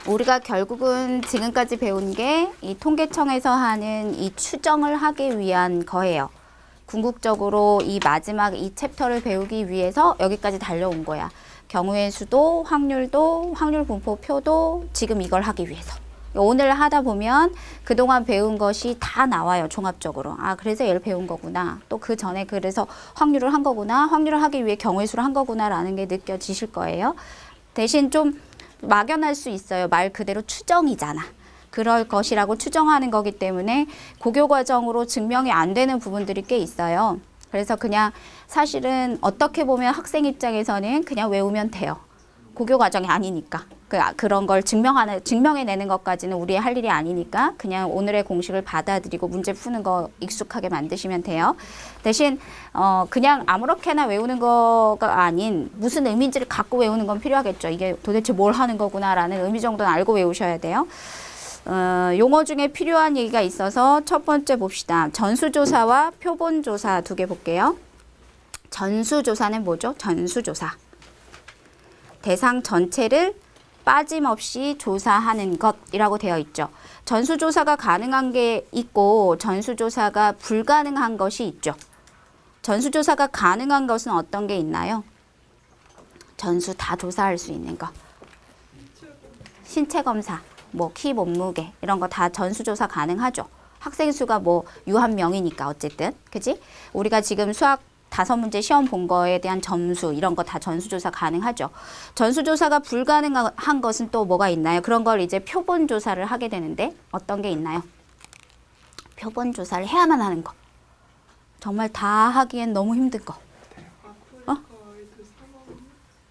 우리가 결국은 지금까지 배운 게 이 통계청에서 하는 이 추정을 하기 위한 거예요. 궁극적으로 이 마지막 이 챕터를 배우기 위해서 여기까지 달려온 거야. 경우의 수도, 확률도, 확률 분포표도 지금 이걸 하기 위해서. 오늘 하다 보면 그동안 배운 것이 다 나와요. 종합적으로. 아, 그래서 얘를 배운 거구나. 또 그 전에 그래서 확률을 한 거구나. 확률을 하기 위해 경우의 수를 한 거구나 라는 게 느껴지실 거예요. 대신 좀 막연할 수 있어요. 말 그대로 추정이잖아. 그럴 것이라고 추정하는 거기 때문에 고교 과정으로 증명이 안 되는 부분들이 꽤 있어요. 그래서 그냥 사실은 어떻게 보면 학생 입장에서는 그냥 외우면 돼요. 고교 과정이 아니니까. 그런 걸 증명해내는 것까지는 우리의 할 일이 아니니까 그냥 오늘의 공식을 받아들이고 문제 푸는 거 익숙하게 만드시면 돼요. 대신 그냥 아무렇게나 외우는 거가 아닌 무슨 의미인지를 갖고 외우는 건 필요하겠죠. 이게 도대체 뭘 하는 거구나라는 의미 정도는 알고 외우셔야 돼요. 용어 중에 필요한 얘기가 있어서 첫 번째 봅시다. 전수조사와 표본조사 두 개 볼게요. 전수조사는 뭐죠? 전수조사. 대상 전체를 빠짐없이 조사하는 것이라고 되어 있죠. 전수조사가 가능한 게 있고 전수조사가 불가능한 것이 있죠. 전수조사가 가능한 것은 어떤 게 있나요? 전수 다 조사할 수 있는 거. 신체 검사, 뭐 키, 몸무게 이런 거 다 전수조사 가능하죠. 학생 수가 뭐 유한 명이니까 어쨌든, 그지? 우리가 지금 수학 5문제 시험 본 거에 대한 점수 이런 거 다 전수조사 가능하죠. 전수조사가 불가능한 것은 또 뭐가 있나요? 그런 걸 이제 표본조사를 하게 되는데 어떤 게 있나요? 표본조사를 해야만 하는 거. 정말 다 하기엔 너무 힘든 거.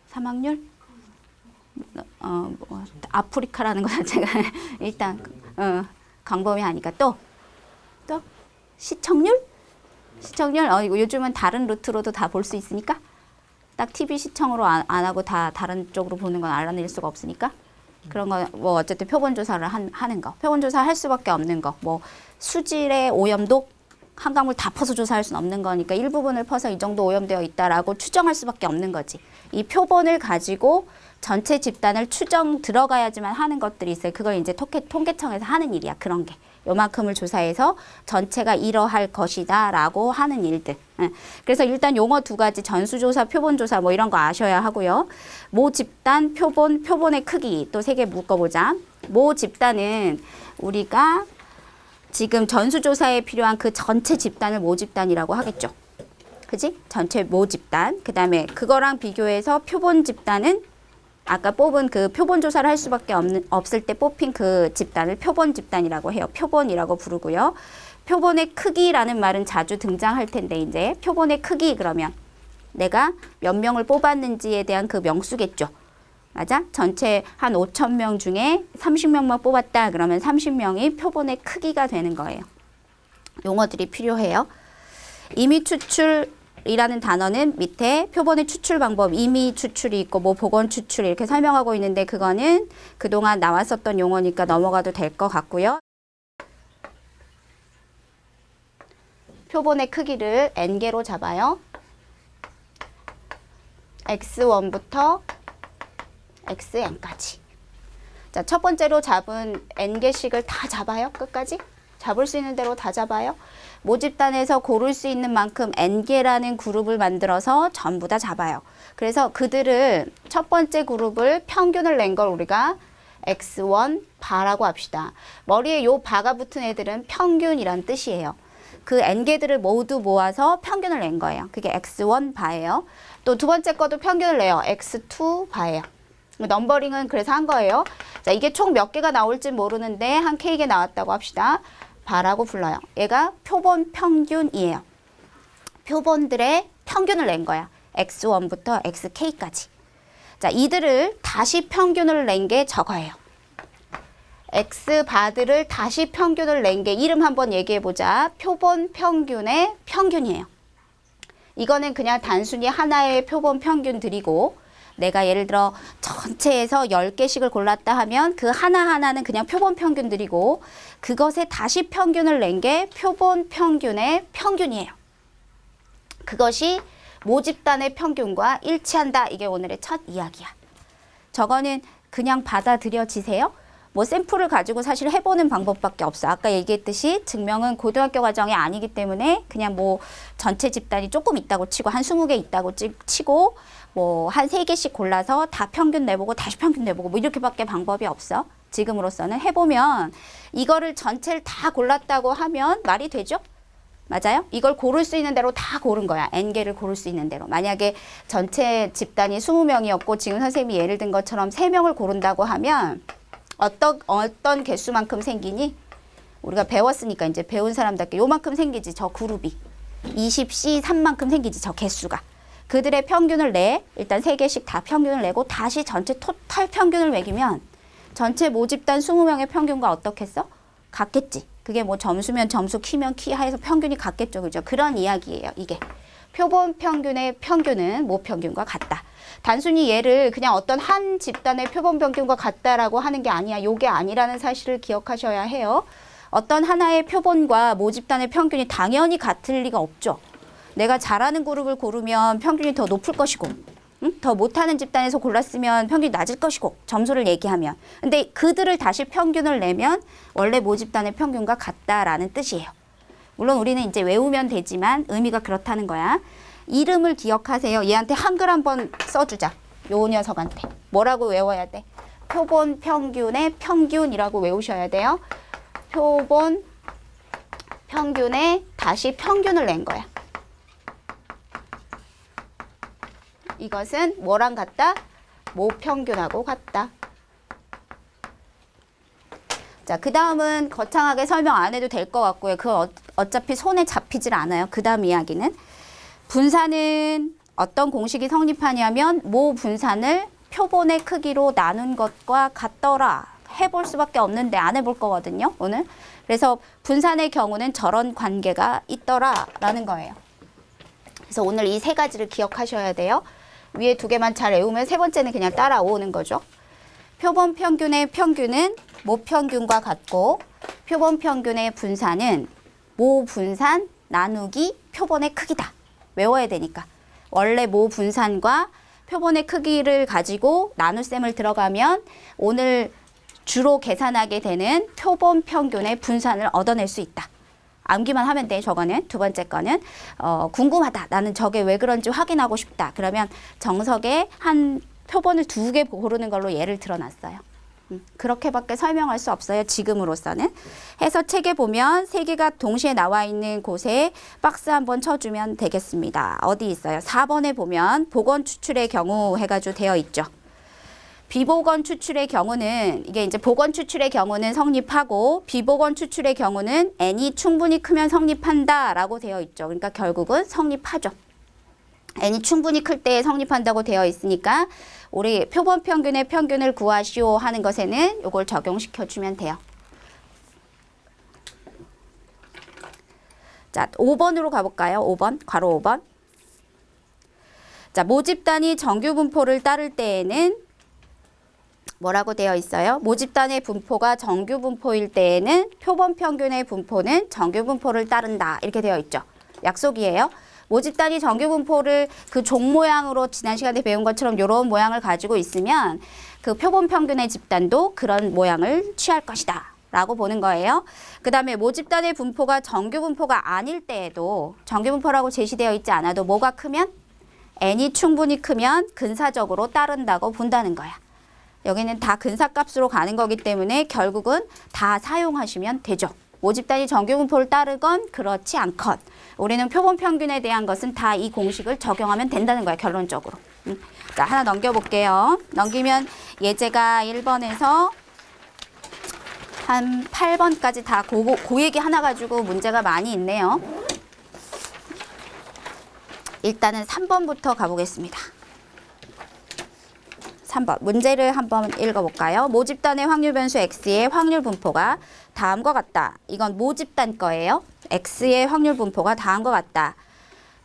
사망률? 뭐, 아프리카라는 거 자체가 일단 광범위하니까 또 시청률? 시청률? 이거 요즘은 다른 루트로도 다 볼 수 있으니까 딱 TV 시청으로 안 하고 다 다른 쪽으로 보는 건 알아낼 수가 없으니까 그런 거 뭐 어쨌든 표본조사를 하는 거. 표본조사 할 수밖에 없는 거. 뭐 수질의 오염도 한 강물 다 퍼서 조사할 수는 없는 거니까 일부분을 퍼서 이 정도 오염되어 있다라고 추정할 수밖에 없는 거지. 이 표본을 가지고 전체 집단을 추정 들어가야지만 하는 것들이 있어요. 그걸 이제 통계청에서 하는 일이야. 그런 게. 요만큼을 조사해서 전체가 이러할 것이다 라고 하는 일들. 그래서 일단 용어 두 가지 전수조사, 표본조사 뭐 이런 거 아셔야 하고요. 모 집단, 표본의 크기 또 3개 묶어보자. 모 집단은 우리가 지금 전수조사에 필요한 그 전체 집단을 모 집단이라고 하겠죠. 그지? 전체 모 집단. 그 다음에 그거랑 비교해서 표본 집단은 아까 뽑은 그 표본 조사를 할 수밖에 없을 때 뽑힌 그 집단을 표본 집단이라고 해요. 표본이라고 부르고요. 표본의 크기라는 말은 자주 등장할 텐데 이제 표본의 크기 그러면 내가 몇 명을 뽑았는지에 대한 그 명수겠죠. 맞아? 전체 한 5,000명 중에 30명만 뽑았다. 그러면 30명이 표본의 크기가 되는 거예요. 용어들이 필요해요. 임의 추출이라는 단어는 밑에 표본의 추출 방법, 임의 추출이 있고 뭐 복원 추출 이렇게 설명하고 있는데 그거는 그동안 나왔었던 용어니까 넘어가도 될 것 같고요. 표본의 크기를 n개로 잡아요. x1부터 xn까지. 자, 첫 번째로 잡은 n개씩을 다 잡아요. 끝까지. 잡을 수 있는 대로 다 잡아요. 모집단에서 고를 수 있는 만큼 n개라는 그룹을 만들어서 전부 다 잡아요. 그래서 그들을 첫 번째 그룹을 평균을 낸 걸 우리가 x1 바라고 합시다. 머리에 요 바가 붙은 애들은 평균이란 뜻이에요. 그 n개들을 모두 모아서 평균을 낸 거예요. 그게 x1 바예요. 또 두 번째 것도 평균을 내요. x2 바예요. 넘버링은 그래서 한 거예요. 자, 이게 총 몇 개가 나올지 모르는데 한 K개 나왔다고 합시다. 바라고 불러요. 얘가 표본 평균이에요. 표본들의 평균을 낸 거야. X1부터 XK까지. 자, 이들을 다시 평균을 낸 게 저거예요. X바들을 다시 평균을 낸 게 이름 한번 얘기해보자. 표본 평균의 평균이에요. 이거는 그냥 단순히 하나의 표본 평균들이고 내가 예를 들어 전체에서 10개씩을 골랐다 하면 그 하나하나는 그냥 표본 평균들이고 그것에 다시 평균을 낸 게 표본 평균의 평균이에요. 그것이 모집단의 평균과 일치한다. 이게 오늘의 첫 이야기야. 저거는 그냥 받아들여지세요? 뭐 샘플을 가지고 사실 해보는 방법밖에 없어. 아까 얘기했듯이 증명은 고등학교 과정이 아니기 때문에 그냥 뭐 전체 집단이 조금 있다고 치고 한 20개 있다고 치고 뭐 한 3개씩 골라서 다 평균 내보고 다시 평균 내보고 뭐 이렇게밖에 방법이 없어. 지금으로서는 해보면 이거를 전체를 다 골랐다고 하면 말이 되죠? 맞아요? 이걸 고를 수 있는 대로 다 고른 거야. N개를 고를 수 있는 대로. 만약에 전체 집단이 20명이었고 지금 선생님이 예를 든 것처럼 3명을 고른다고 하면 어떤 개수만큼 생기니? 우리가 배웠으니까 이제 배운 사람답게 요만큼 생기지. 저 그룹이. 20C3만큼 생기지. 저 개수가. 그들의 평균을 일단 3개씩 다 평균을 내고 다시 전체 토탈 평균을 매기면 전체 모집단 20명의 평균과 어떻겠어? 같겠지. 그게 뭐 점수면 점수, 키면 키 하에서 평균이 같겠죠. 그죠? 그런 이야기예요. 이게. 표본 평균의 평균은 모평균과 같다. 단순히 얘를 그냥 어떤 한 집단의 표본 평균과 같다라고 하는 게 아니야. 요게 아니라는 사실을 기억하셔야 해요. 어떤 하나의 표본과 모집단의 평균이 당연히 같을 리가 없죠. 내가 잘하는 그룹을 고르면 평균이 더 높을 것이고 더 못하는 집단에서 골랐으면 평균이 낮을 것이고 점수를 얘기하면. 근데 그들을 다시 평균을 내면 원래 모집단의 평균과 같다라는 뜻이에요. 물론 우리는 이제 외우면 되지만 의미가 그렇다는 거야. 이름을 기억하세요. 얘한테 한글 한번 써주자. 요 녀석한테. 뭐라고 외워야 돼? 표본 평균의 평균이라고 외우셔야 돼요. 표본 평균에 다시 평균을 낸 거야. 이것은 뭐랑 같다? 모평균하고 같다. 자, 그 다음은 거창하게 설명 안 해도 될 것 같고요. 어차피 손에 잡히질 않아요. 그 다음 이야기는. 분산은 어떤 공식이 성립하냐면 모 분산을 표본의 크기로 나눈 것과 같더라. 해볼 수밖에 없는데 안 해볼 거거든요, 오늘. 그래서 분산의 경우는 저런 관계가 있더라라는 거예요. 그래서 오늘 이 3가지를 기억하셔야 돼요. 위에 2개만 잘 외우면 3번째는 그냥 따라오는 거죠. 표본 평균의 평균은 모평균과 같고 표본 평균의 분산은 모분산 나누기 표본의 크기다. 외워야 되니까. 원래 모분산과 표본의 크기를 가지고 나눗셈을 들어가면 오늘 주로 계산하게 되는 표본 평균의 분산을 얻어낼 수 있다. 암기만 하면 돼. 저거는. 2번째 거는 궁금하다. 나는 저게 왜 그런지 확인하고 싶다. 그러면 정석에 한 표본을 2개 고르는 걸로 예를 들어놨어요. 그렇게밖에 설명할 수 없어요. 지금으로서는. 해서 책에 보면 3개가 동시에 나와 있는 곳에 박스 한번 쳐주면 되겠습니다. 어디 있어요? 4번에 보면 복원 추출의 경우 해가지고 되어 있죠. 비복원 추출의 경우는 이게 이제 복원 추출의 경우는 성립하고 비복원 추출의 경우는 n이 충분히 크면 성립한다라고 되어 있죠. 그러니까 결국은 성립하죠. n이 충분히 클 때 성립한다고 되어 있으니까 우리 표본 평균의 평균을 구하시오 하는 것에는 이걸 적용시켜 주면 돼요. 자, 5번으로 가볼까요? 5번, 괄호 5번. 자, 모집단이 정규 분포를 따를 때에는 뭐라고 되어 있어요? 모집단의 분포가 정규 분포일 때에는 표본 평균의 분포는 정규 분포를 따른다. 이렇게 되어 있죠. 약속이에요. 모집단이 정규 분포를 그 종 모양으로 지난 시간에 배운 것처럼 이런 모양을 가지고 있으면 그 표본 평균의 집단도 그런 모양을 취할 것이다. 라고 보는 거예요. 그 다음에 모집단의 분포가 정규 분포가 아닐 때에도 정규 분포라고 제시되어 있지 않아도 뭐가 크면? n이 충분히 크면 근사적으로 따른다고 본다는 거야. 여기는 다 근사값으로 가는 거기 때문에 결국은 다 사용하시면 되죠. 모집단이 정규 분포를 따르건 그렇지 않건 우리는 표본 평균에 대한 것은 다 이 공식을 적용하면 된다는 거야. 결론적으로. 자, 하나 넘겨볼게요. 넘기면 예제가 1번에서 한 8번까지 다 그 얘기 하나 가지고 문제가 많이 있네요. 일단은 3번부터 가보겠습니다. 3번 문제를 한번 읽어볼까요? 모집단의 확률 변수 x의 확률 분포가 다음과 같다. 이건 모집단 거예요. x의 확률 분포가 다음과 같다.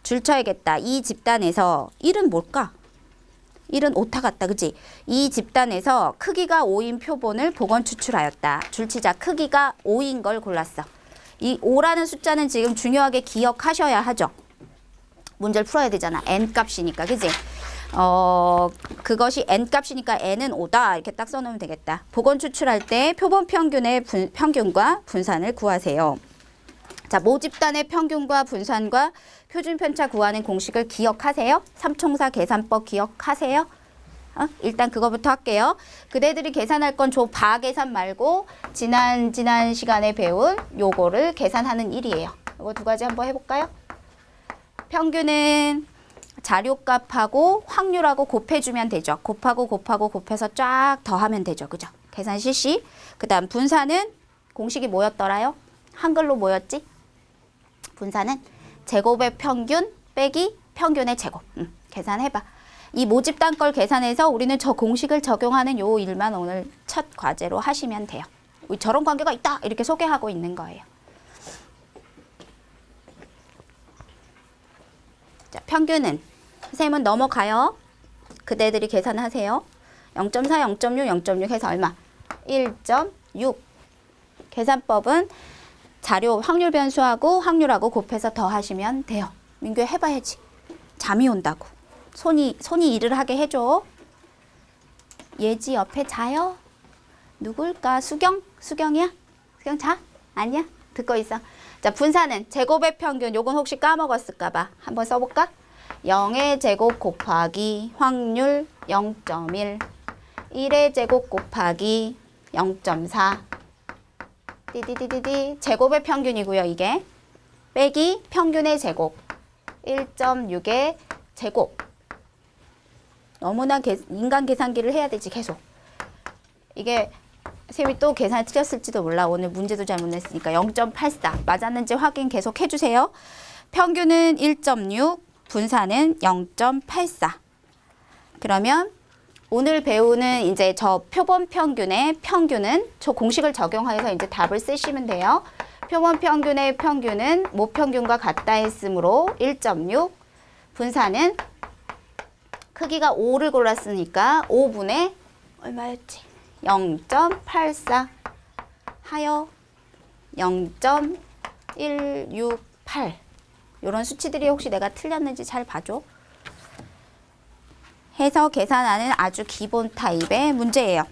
줄 쳐야겠다. 이 집단에서 1은 뭘까? 1은 오타 같다. 그치? 이 집단에서 크기가 5인 표본을 복원 추출하였다. 줄치자 크기가 5인 걸 골랐어. 이 5라는 숫자는 지금 중요하게 기억하셔야 하죠. 문제를 풀어야 되잖아. n 값이니까. 그치? 그것이 n 값이니까 n은 5다. 이렇게 딱 써놓으면 되겠다. 복원 추출할 때 표본 평균의 평균과 분산을 구하세요. 자, 모집단의 평균과 분산과 표준 편차 구하는 공식을 기억하세요? 삼총사 계산법 기억하세요? 일단 그거부터 할게요. 그대들이 계산할 건 저 바 계산 말고 지난 시간에 배운 요거를 계산하는 일이에요. 이거 두 가지 한번 해볼까요? 평균은 자료값하고 확률하고 곱해주면 되죠. 곱해서 쫙 더하면 되죠. 그죠? 계산 실시. 그 다음 분산은 공식이 뭐였더라요? 한글로 뭐였지? 분산은 제곱의 평균 빼기 평균의 제곱. 계산해봐. 이 모집단 걸 계산해서 우리는 저 공식을 적용하는 요 일만 오늘 첫 과제로 하시면 돼요. 저런 관계가 있다 이렇게 소개하고 있는 거예요. 자, 평균은 선생님은 넘어가요. 그대들이 계산하세요. 0.4, 0.6, 0.6 해서 얼마? 1.6. 계산법은 자료 확률 변수하고 확률하고 곱해서 더하시면 돼요. 민규 해봐야지. 잠이 온다고. 손이 일을 하게 해줘. 예지 옆에 자요? 누굴까? 수경이야? 수경 자? 아니야? 듣고 있어. 자, 분산은 제곱의 평균. 요건 혹시 까먹었을까봐 한번 써볼까? 0의 제곱 곱하기 확률 0.1 1의 제곱 곱하기 0.4 띠디디디디 제곱의 평균이고요. 이게 빼기 평균의 제곱 1.6의 제곱. 너무나 인간 계산기를 해야 되지 계속. 이게 쌤이 또 계산이 틀렸을지도 몰라. 오늘 문제도 잘못 냈으니까 0.84 맞았는지 확인 계속 해주세요. 평균은 1.6 분산은 0.84. 그러면 오늘 배우는 이제 저 표본 평균의 평균은 저 공식을 적용해서 이제 답을 쓰시면 돼요. 표본 평균의 평균은 모평균과 같다 했으므로 1.6. 분산은 크기가 5를 골랐으니까 5분의 얼마였지? 0.84 하여 0.168. 이런 수치들이 혹시 내가 틀렸는지 잘 봐줘. 해서 계산하는 아주 기본 타입의 문제예요.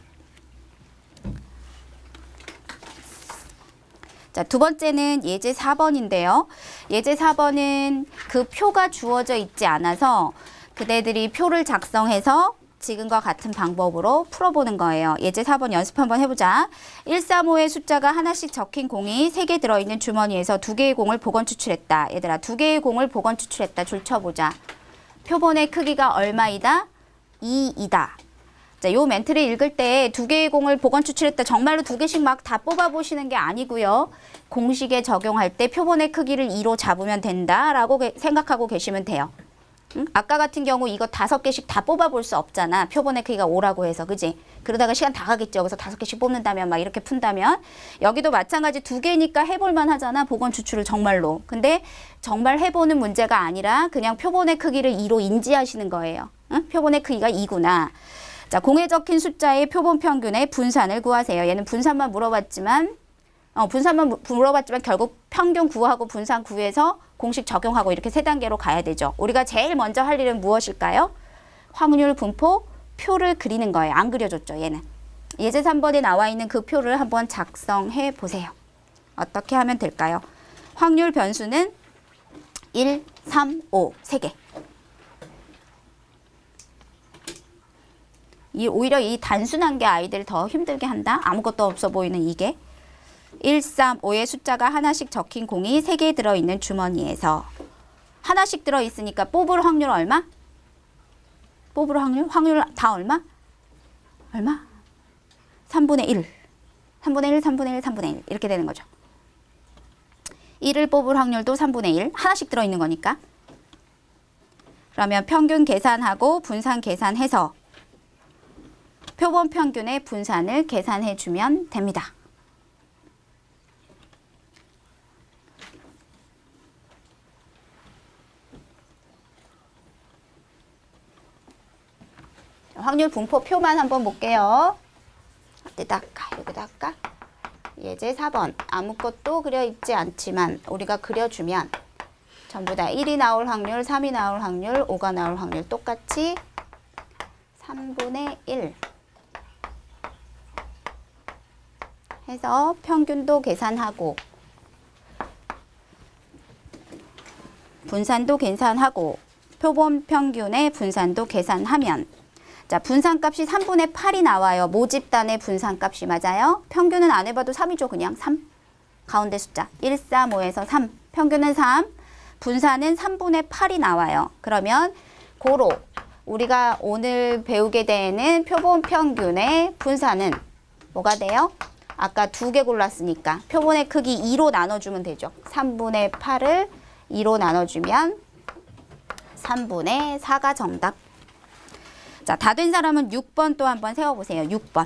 자, 두 번째는 예제 4번인데요. 예제 4번은 그 표가 주어져 있지 않아서 그대들이 표를 작성해서 지금과 같은 방법으로 풀어보는 거예요. 예제 4번 연습 한번 해보자. 135의 숫자가 하나씩 적힌 공이 3개 들어있는 주머니에서 2개의 공을 복원 추출했다. 얘들아, 2개의 공을 복원 추출했다. 줄 쳐보자. 표본의 크기가 얼마이다? 2이다. 자, 요 멘트를 읽을 때 2개의 공을 복원 추출했다. 정말로 2개씩 막 다 뽑아보시는 게 아니고요. 공식에 적용할 때 표본의 크기를 2로 잡으면 된다라고 생각하고 계시면 돼요. 응? 아까 같은 경우 이거 5개씩 다 뽑아볼 수 없잖아. 표본의 크기가 5라고 해서. 그지? 그러다가 시간 다 가겠죠. 그래서 5개씩 뽑는다면 막 이렇게 푼다면 여기도 마찬가지 2개니까 해볼만 하잖아. 복원 추출을 정말로. 근데 정말 해보는 문제가 아니라 그냥 표본의 크기를 2로 인지하시는 거예요. 응? 표본의 크기가 2구나. 자, 공에 적힌 숫자의 표본 평균의 분산을 구하세요. 얘는 분산만 물어봤지만 결국 평균 구하고 분산 구해서 공식 적용하고 이렇게 3단계로 가야 되죠. 우리가 제일 먼저 할 일은 무엇일까요? 확률 분포 표를 그리는 거예요. 안 그려줬죠, 얘는. 예제 3번에 나와 있는 그 표를 한번 작성해 보세요. 어떻게 하면 될까요? 확률 변수는 1, 3, 5, 3개. 오히려 이 단순한 게 아이들 더 힘들게 한다. 아무것도 없어 보이는 이게. 1, 3, 5의 숫자가 하나씩 적힌 공이 3개 들어있는 주머니에서 하나씩 들어있으니까 뽑을 확률 얼마? 뽑을 확률 다 얼마? 얼마? 3분의 1. 3분의 1, 3분의 1, 3분의 1 이렇게 되는 거죠. 1을 뽑을 확률도 3분의 1. 하나씩 들어있는 거니까. 그러면 평균 계산하고 분산 계산해서 표본 평균의 분산을 계산해 주면 됩니다. 확률 분포 표만 한번 볼게요. 어디다 할까? 여기다 할까? 예제 4번. 아무것도 그려 있지 않지만 우리가 그려주면 전부 다 1이 나올 확률, 3이 나올 확률, 5가 나올 확률 똑같이 3분의 1 해서 평균도 계산하고 분산도 계산하고 표본 평균의 분산도 계산하면 자, 분산값이 3분의 8이 나와요. 모집단의 분산값이 맞아요. 평균은 안 해봐도 3이죠. 그냥 3. 가운데 숫자 1, 4, 5에서 3. 평균은 3. 분산은 3분의 8이 나와요. 그러면 고로 우리가 오늘 배우게 되는 표본 평균의 분산은 뭐가 돼요? 아까 2개 골랐으니까 표본의 크기 2로 나눠주면 되죠. 3분의 8을 2로 나눠주면 3분의 4가 정답. 자, 다 된 사람은 6번 또 한번 세워보세요. 6번.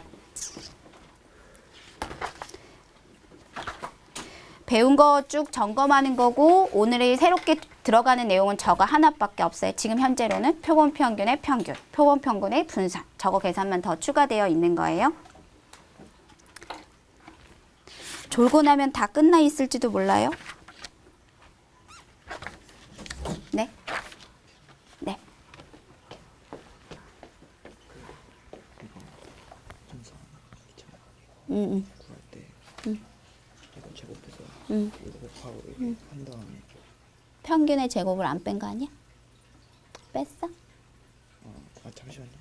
배운 거 쭉 점검하는 거고 오늘의 새롭게 들어가는 내용은 저거 하나밖에 없어요. 지금 현재로는 표본 평균의 평균, 표본 평균의 분산. 저거 계산만 더 추가되어 있는 거예요. 졸고 나면 다 끝나 있을지도 몰라요. 네? 네. 구할 때 이거 제곱해서 이거 곱하고 이렇게 한 다음에 평균의 제곱을 안 뺀 거 아니야? 뺐어? 잠시만요.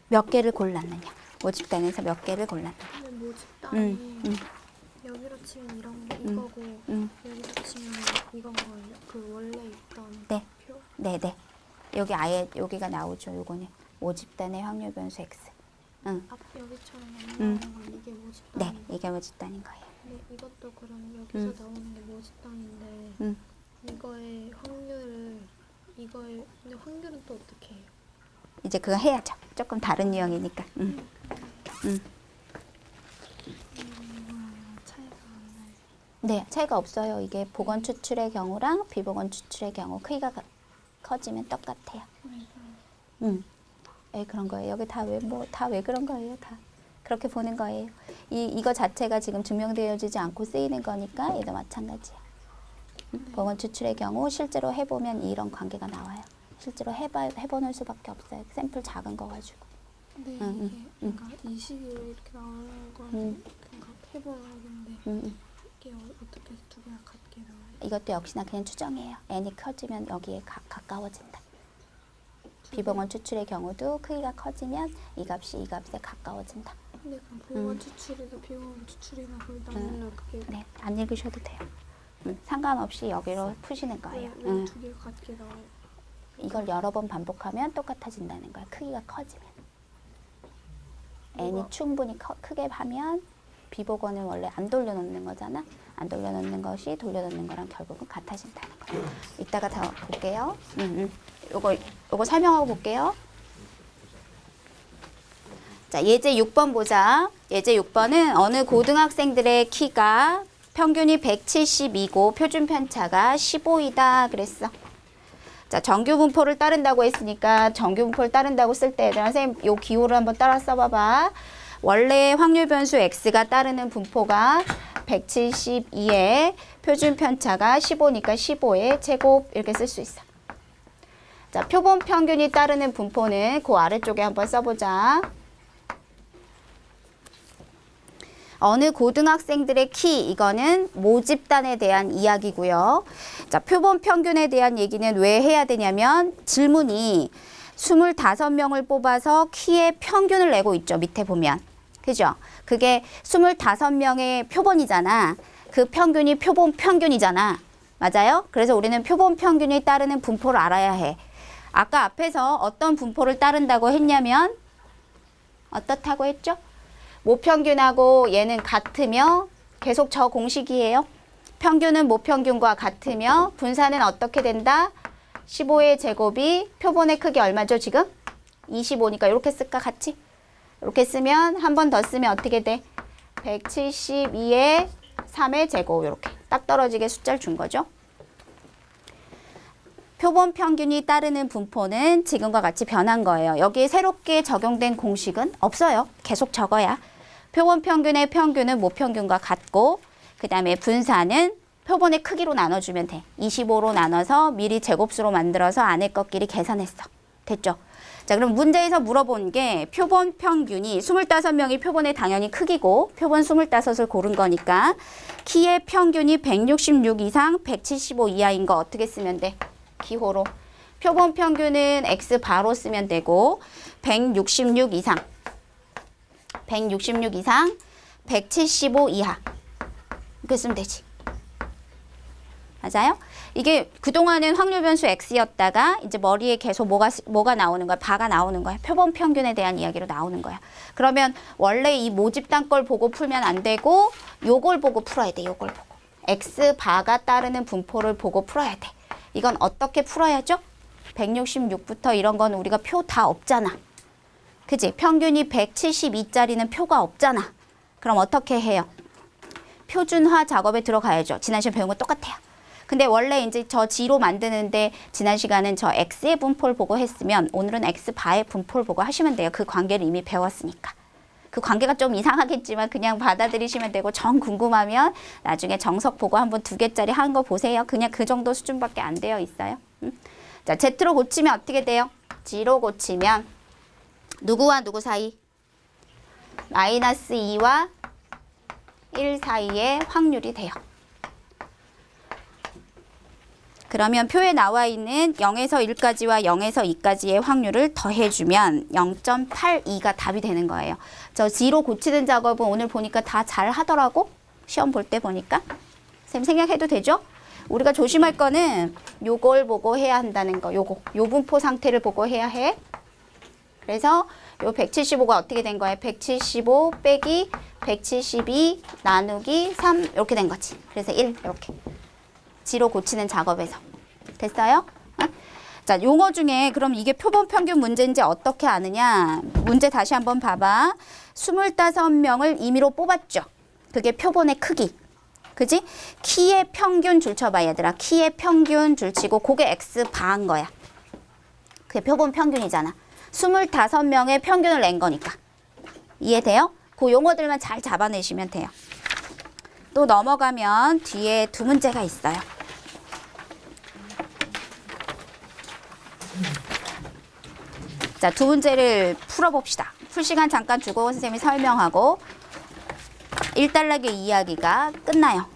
몇 개를 골랐느냐? 모집단에서 몇 개를 골랐느냐? 근데 모집단이 여기로 치면 이런 게 이거고 여기로 치면 이건 거예요? 그 원래 있던 네. 표? 네네. 여기 아예 여기가 나오죠. 요거는 모집단의 확률 변수 x. 응. 앞 여기처럼 안 나오는 건 이게 모집단이. 네, 이게 모집단인 거예요. 근데 이것도 그럼 여기서 나오는 게 모집단인데 이거의 확률을 근데 확률은 또 어떻게 해요? 이제 그거 해야죠. 조금 다른 유형이니까. 차이가 안 나요. 네, 차이가 없어요. 이게 보건 추출의 경우랑 비보건 추출의 경우 크기가 커지면 똑같아요. 예, 그런 거예요. 여기 다 왜 그런 거예요. 다 그렇게 보는 거예요. 이거 자체가 지금 증명되어지지 않고 쓰이는 거니까 얘도 마찬가지야. 보건 추출의 경우 실제로 해보면 이런 관계가 나와요. 실제로 해보는 수밖에 없어요. 샘플 작은 거 가지고. 근데 이게 그러니까 이 시기로 이렇게 나오는 건 그러니까 해보는 건데 이게 어떻게 두 개가 같게 나와요? 이것도 역시나 그냥 추정이에요. n이 커지면 여기에 가까워진다. 비보건 추출의 경우도 크기가 커지면 이 값이 이 값에 가까워진다. 근데 그럼 보건 추출이나 비보건 추출이나 거의 나오면 그게 네, 안 읽으셔도 돼요. 상관없이 여기로 푸시는 거예요. 왜두 개가 같게 나와요? 이걸 여러 번 반복하면 똑같아진다는 거야. 크기가 커지면. n이 충분히 크게 하면 비보건은 원래 안 돌려놓는 거잖아. 안 돌려놓는 것이 돌려놓는 거랑 결국은 같아진다는 거예요. 이따가 더 볼게요. 요거 설명하고 볼게요. 자, 예제 6번 보자. 예제 6번은 어느 고등학생들의 키가 평균이 172고 표준 편차가 15이다 그랬어. 자, 정규 분포를 따른다고 했으니까 정규 분포를 따른다고 쓸 때 얘들아 선생님 요 기호를 한번 따라 써봐봐. 원래 확률 변수 x가 따르는 분포가 172에 표준 편차가 15니까 15의 제곱 이렇게 쓸 수 있어. 자, 표본 평균이 따르는 분포는 그 아래쪽에 한번 써보자. 어느 고등학생들의 키, 이거는 모집단에 대한 이야기고요. 자, 표본 평균에 대한 얘기는 왜 해야 되냐면 질문이 25명을 뽑아서 키의 평균을 내고 있죠. 밑에 보면. 그죠? 그게 25명의 표본이잖아. 그 평균이 표본 평균이잖아. 맞아요? 그래서 우리는 표본 평균이 따르는 분포를 알아야 해. 아까 앞에서 어떤 분포를 따른다고 했냐면 어떻다고 했죠? 모평균하고 얘는 같으며 계속 저 공식이에요. 평균은 모평균과 같으며 분산은 어떻게 된다? 15의 제곱이 표본의 크기 얼마죠 지금? 25니까 이렇게 쓸까 같이? 이렇게 쓰면 한 번 더 쓰면 어떻게 돼? 172의 3의 제곱 이렇게 딱 떨어지게 숫자를 준 거죠. 표본 평균이 따르는 분포는 지금과 같이 변한 거예요. 여기에 새롭게 적용된 공식은 없어요. 계속 적어야. 표본 평균의 평균은 모평균과 같고 그 다음에 분산은 표본의 크기로 나눠주면 돼. 25로 나눠서 미리 제곱수로 만들어서 안에 것끼리 계산했어. 됐죠? 자, 그럼 문제에서 물어본 게 표본 평균이 25명이 표본의 당연히 크기고 표본 25을 고른 거니까 키의 평균이 166 이상 175 이하인 거 어떻게 쓰면 돼? 기호로. 표본 평균은 x 바로 쓰면 되고 166 이상 175 이하 이렇게 쓰면 되지. 맞아요? 이게 그동안은 확률 변수 x였다가 이제 머리에 계속 뭐가 나오는 거야? 바가 나오는 거야. 표본 평균에 대한 이야기로 나오는 거야. 그러면 원래 이 모집단 걸 보고 풀면 안 되고 요걸 보고 풀어야 돼. 요걸 보고. x 바가 따르는 분포를 보고 풀어야 돼. 이건 어떻게 풀어야죠? 166부터 이런 건 우리가 표 다 없잖아. 그치? 평균이 172짜리는 표가 없잖아. 그럼 어떻게 해요? 표준화 작업에 들어가야죠. 지난 시간 배운 거 똑같아요. 근데 원래 이제 저 G로 만드는데 지난 시간은 저 X의 분포를 보고 했으면 오늘은 X 바의 분포를 보고 하시면 돼요. 그 관계를 이미 배웠으니까. 그 관계가 좀 이상하겠지만 그냥 받아들이시면 되고 정 궁금하면 나중에 정석 보고 한번 2개짜리 하는 거 보세요. 그냥 그 정도 수준밖에 안 되어 있어요. 자, Z로 고치면 어떻게 돼요? G로 고치면 누구와 누구 사이? 마이너스 2와 1 사이의 확률이 돼요. 그러면 표에 나와 있는 0에서 1까지와 0에서 2까지의 확률을 더해주면 0.82가 답이 되는 거예요. 저 G로 고치는 작업은 오늘 보니까 다 잘 하더라고. 시험 볼 때 보니까. 쌤 생각해도 되죠? 우리가 조심할 거는 요걸 보고 해야 한다는 거. 요거. 요 분포 상태를 보고 해야 해. 그래서 요 175가 어떻게 된 거예요? 175 빼기 172 나누기 3 이렇게 된 거지. 그래서 1 이렇게. G로 고치는 작업에서. 됐어요? 자, 용어 중에 그럼 이게 표본 평균 문제인지 어떻게 아느냐? 문제 다시 한번 봐봐. 25명을 임의로 뽑았죠. 그게 표본의 크기. 그지? 키의 평균 줄쳐봐, 얘들아. 키의 평균 줄치고 그게 x 바인 거야. 그게 표본 평균이잖아. 25명의 평균을 낸 거니까. 이해돼요? 그 용어들만 잘 잡아내시면 돼요. 또 넘어가면 뒤에 2문제가 있어요. 자, 2문제를 풀어봅시다. 풀 시간 잠깐 주고 선생님이 설명하고 1단락의 이야기가 끝나요.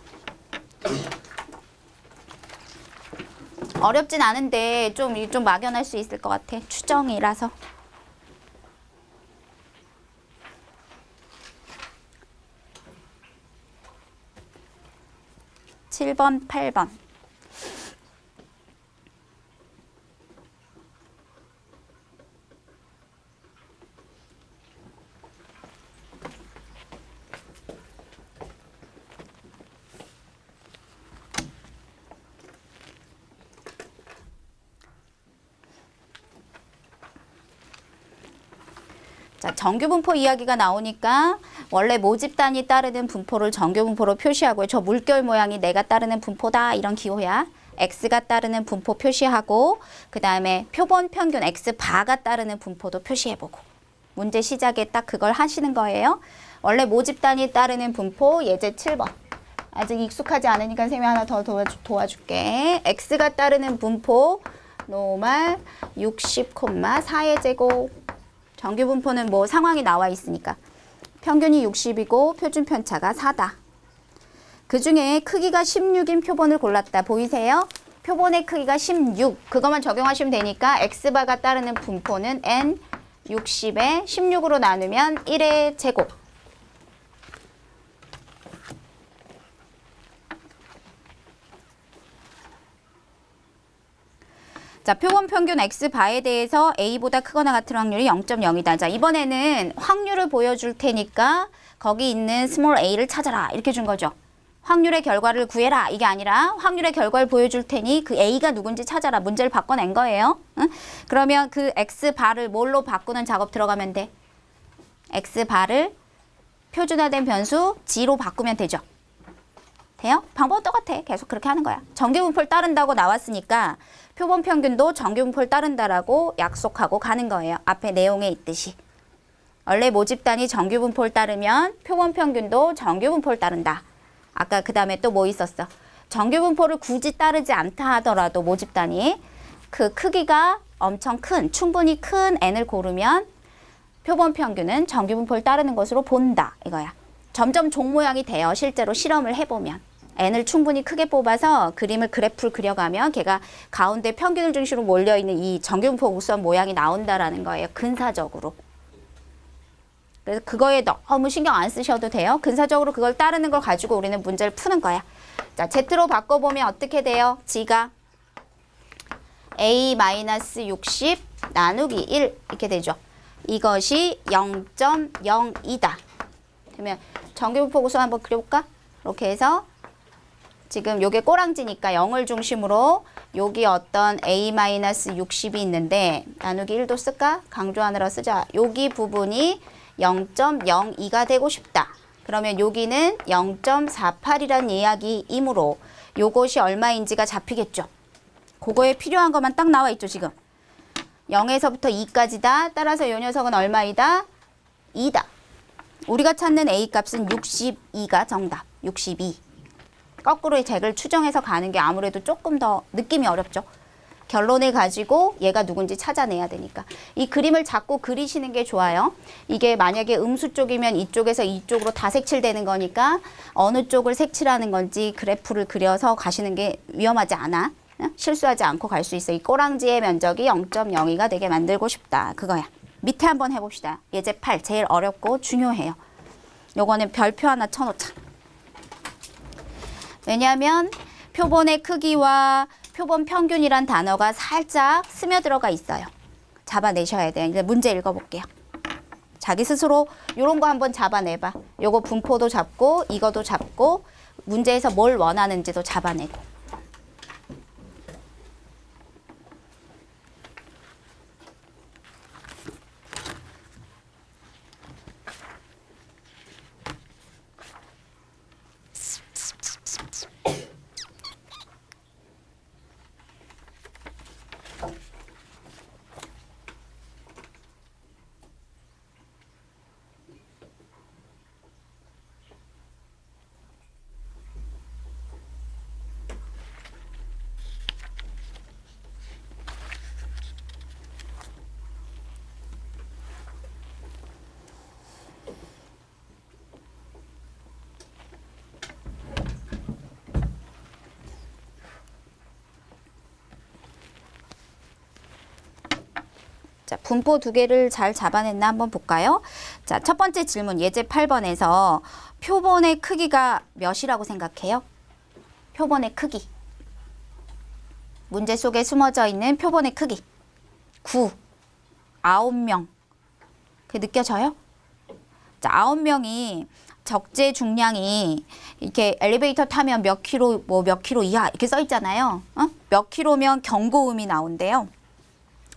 어렵진 않은데 좀 막연할 수 있을 것 같아. 추정이라서. (7번) (8번) 자, 정규분포 이야기가 나오니까 원래 모집단이 따르는 분포를 정규분포로 표시하고요. 저 물결 모양이 내가 따르는 분포다 이런 기호야. X가 따르는 분포 표시하고 그 다음에 표본 평균 X 바가 따르는 분포도 표시해보고 문제 시작에 딱 그걸 하시는 거예요. 원래 모집단이 따르는 분포 예제 7번. 아직 익숙하지 않으니까 쌤이 하나 더 도와줄게. X가 따르는 분포 노말 60,4의 제곱. 정규 분포는 뭐 상황이 나와 있으니까 평균이 60이고 표준 편차가 4다. 그 중에 크기가 16인 표본을 골랐다. 보이세요? 표본의 크기가 16. 그것만 적용하시면 되니까 X바가 따르는 분포는 N 60에 16으로 나누면 1의 제곱. 자, 표본 평균 X바에 대해서 A보다 크거나 같은 확률이 0.0이다. 자, 이번에는 확률을 보여줄 테니까 거기 있는 스몰 a를 찾아라. 이렇게 준 거죠. 확률의 결과를 구해라. 이게 아니라 확률의 결과를 보여줄 테니 그 A가 누군지 찾아라. 문제를 바꿔낸 거예요. 응? 그러면 그 X바를 뭘로 바꾸는 작업 들어가면 돼? X바를 표준화된 변수 G로 바꾸면 되죠. 돼요? 방법은 똑같아. 계속 그렇게 하는 거야. 정규분포를 따른다고 나왔으니까 표본 평균도 정규분포를 따른다라고 약속하고 가는 거예요. 앞에 내용에 있듯이. 원래 모집단이 정규분포를 따르면 표본 평균도 정규분포를 따른다. 아까 그 다음에 또 뭐 있었어? 정규분포를 굳이 따르지 않다 하더라도 모집단이 그 크기가 엄청 큰, 충분히 큰 n을 고르면 표본 평균은 정규분포를 따르는 것으로 본다 이거야. 점점 종 모양이 돼요. 실제로 실험을 해보면. n을 충분히 크게 뽑아서 그림을 그래프를 그려가면 걔가 가운데 평균을 중심으로 몰려있는 이 정규분포 우수한 모양이 나온다라는 거예요. 근사적으로. 그래서 그거에 너무 신경 안 쓰셔도 돼요. 근사적으로 그걸 따르는 걸 가지고 우리는 문제를 푸는 거야. 자, Z로 바꿔보면 어떻게 돼요? G가 A-60 나누기 1 이렇게 되죠. 이것이 0.02다. 그러면 정규분포 구수 한번 그려볼까? 이렇게 해서 지금 요게 꼬랑지니까 0을 중심으로 여기 어떤 A-60이 있는데 나누기 1도 쓸까? 강조하느라 쓰자. 여기 부분이 0.02가 되고 싶다. 그러면 여기는 0.48이라는 이야기이므로 요것이 얼마인지가 잡히겠죠. 그거에 필요한 것만 딱 나와 있죠, 지금. 0에서부터 2까지다. 따라서 요 녀석은 얼마이다? 2다. 우리가 찾는 A 값은 62가 정답. 62. 거꾸로의 잭을 추정해서 가는 게 아무래도 조금 더 느낌이 어렵죠. 결론을 가지고 얘가 누군지 찾아내야 되니까. 이 그림을 자꾸 그리시는 게 좋아요. 이게 만약에 음수 쪽이면 이쪽에서 이쪽으로 다 색칠되는 거니까 어느 쪽을 색칠하는 건지 그래프를 그려서 가시는 게 위험하지 않아. 실수하지 않고 갈 수 있어. 이 꼬랑지의 면적이 0.02가 되게 만들고 싶다. 그거야. 밑에 한번 해봅시다. 예제 8. 제일 어렵고 중요해요. 요거는 별표 하나 쳐놓자. 왜냐하면 표본의 크기와 표본 평균이란 단어가 살짝 스며들어가 있어요. 잡아내셔야 돼요. 이제 문제 읽어볼게요. 자기 스스로 이런 거 한번 잡아내봐. 요거 분포도 잡고 이거도 잡고 문제에서 뭘 원하는지도 잡아내고. 자, 분포 두 개를 잘 잡아냈나 한번 볼까요? 자, 첫 번째 질문 예제 8번에서 표본의 크기가 몇이라고 생각해요? 표본의 크기. 문제 속에 숨어져 있는 표본의 크기. 9, 9명. 그게 느껴져요? 자, 9명이 적재 중량이 이렇게 엘리베이터 타면 몇 킬로, 뭐 몇 킬로 이하 이렇게 써 있잖아요. 몇 킬로면 경고음이 나온대요.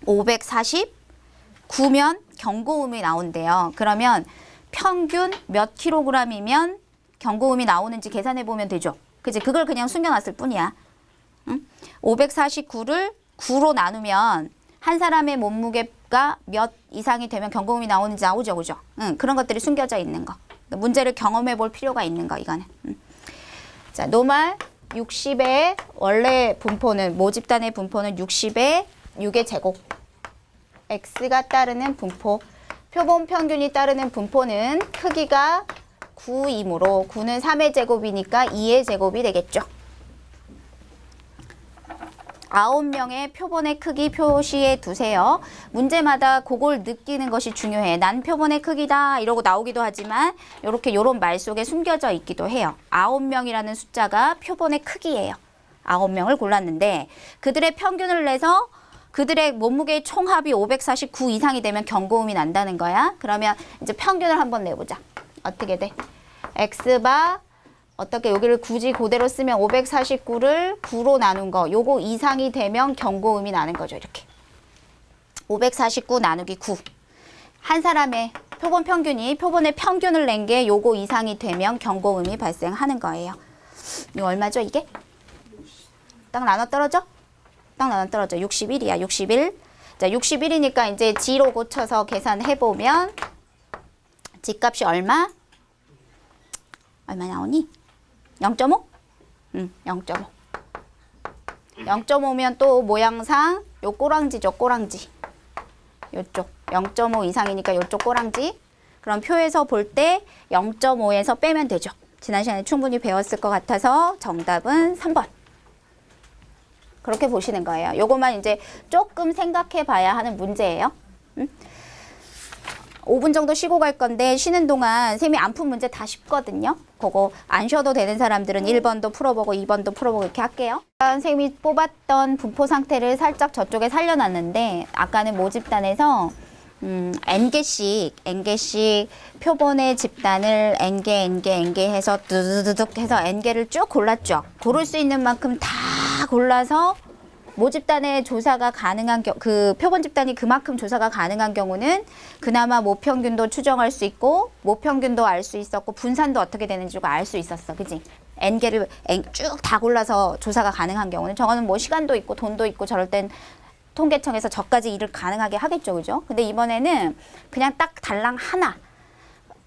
549면 경고음이 나온대요. 그러면 평균 몇 킬로그램이면 경고음이 나오는지 계산해 보면 되죠. 그치? 그걸 그냥 숨겨놨을 뿐이야. 549를 9로 나누면 한 사람의 몸무게가 몇 이상이 되면 경고음이 나오는지 나오죠. 그죠? 그런 것들이 숨겨져 있는 거. 문제를 경험해 볼 필요가 있는 거, 이거는. 자, 노말 60의 원래 분포는, 모집단의 분포는 60의 6의 제곱. x가 따르는 분포, 표본 평균이 따르는 분포는 크기가 9이므로 9는 3의 제곱이니까 2의 제곱이 되겠죠. 9명의 표본의 크기 표시해 두세요. 문제마다 그걸 느끼는 것이 중요해. 난 표본의 크기다 이러고 나오기도 하지만 이렇게 요런 말 속에 숨겨져 있기도 해요. 9명이라는 숫자가 표본의 크기예요. 9명을 골랐는데 그들의 평균을 내서 그들의 몸무게의 총합이 549 이상이 되면 경고음이 난다는 거야. 그러면 이제 평균을 한번 내보자. 어떻게 돼? x바 어떻게 여기를 굳이 그대로 쓰면 549를 9로 나눈 거 요거 이상이 되면 경고음이 나는 거죠. 이렇게 549 나누기 9 한 사람의 표본 평균이 표본의 평균을 낸 게 요거 이상이 되면 경고음이 발생하는 거예요. 이거 얼마죠 이게? 딱 나눠 떨어져? 딱 나눠 떨어져. 61이야. 61. 자, 61이니까 이제 G로 고쳐서 계산해보면 G값이 얼마? 얼마 나오니? 0.5? 0.5. 0.5면 또 모양상 요 꼬랑지죠, 꼬랑지. 요쪽 0.5 이상이니까 요쪽 꼬랑지. 그럼 표에서 볼 때 0.5에서 빼면 되죠. 지난 시간에 충분히 배웠을 것 같아서 정답은 3번. 그렇게 보시는 거예요. 요것만 이제 조금 생각해 봐야 하는 문제예요. 5분 정도 쉬고 갈 건데 쉬는 동안 쌤이 안 푼 문제 다 쉽거든요. 그거 안 쉬어도 되는 사람들은 1번도 풀어보고 2번도 풀어보고 이렇게 할게요. 쌤이 뽑았던 분포 상태를 살짝 저쪽에 살려놨는데 아까는 모집단에서 n개씩 표본의 집단을 n개 해서 두두둑 해서 n개를 쭉 골랐죠. 고를 수 있는 만큼 다 골라서 모집단의 조사가 가능한 그 표본 집단이 그만큼 조사가 가능한 경우는 그나마 모평균도 추정할 수 있고 모평균도 알 수 있었고 분산도 어떻게 되는지 알 수 있었어. 그지? n개를 쭉 다 골라서 조사가 가능한 경우는 저거는 뭐 시간도 있고 돈도 있고 저럴 땐 통계청에서 저까지 일을 가능하게 하겠죠. 그죠? 근데 이번에는 그냥 딱 달랑 하나.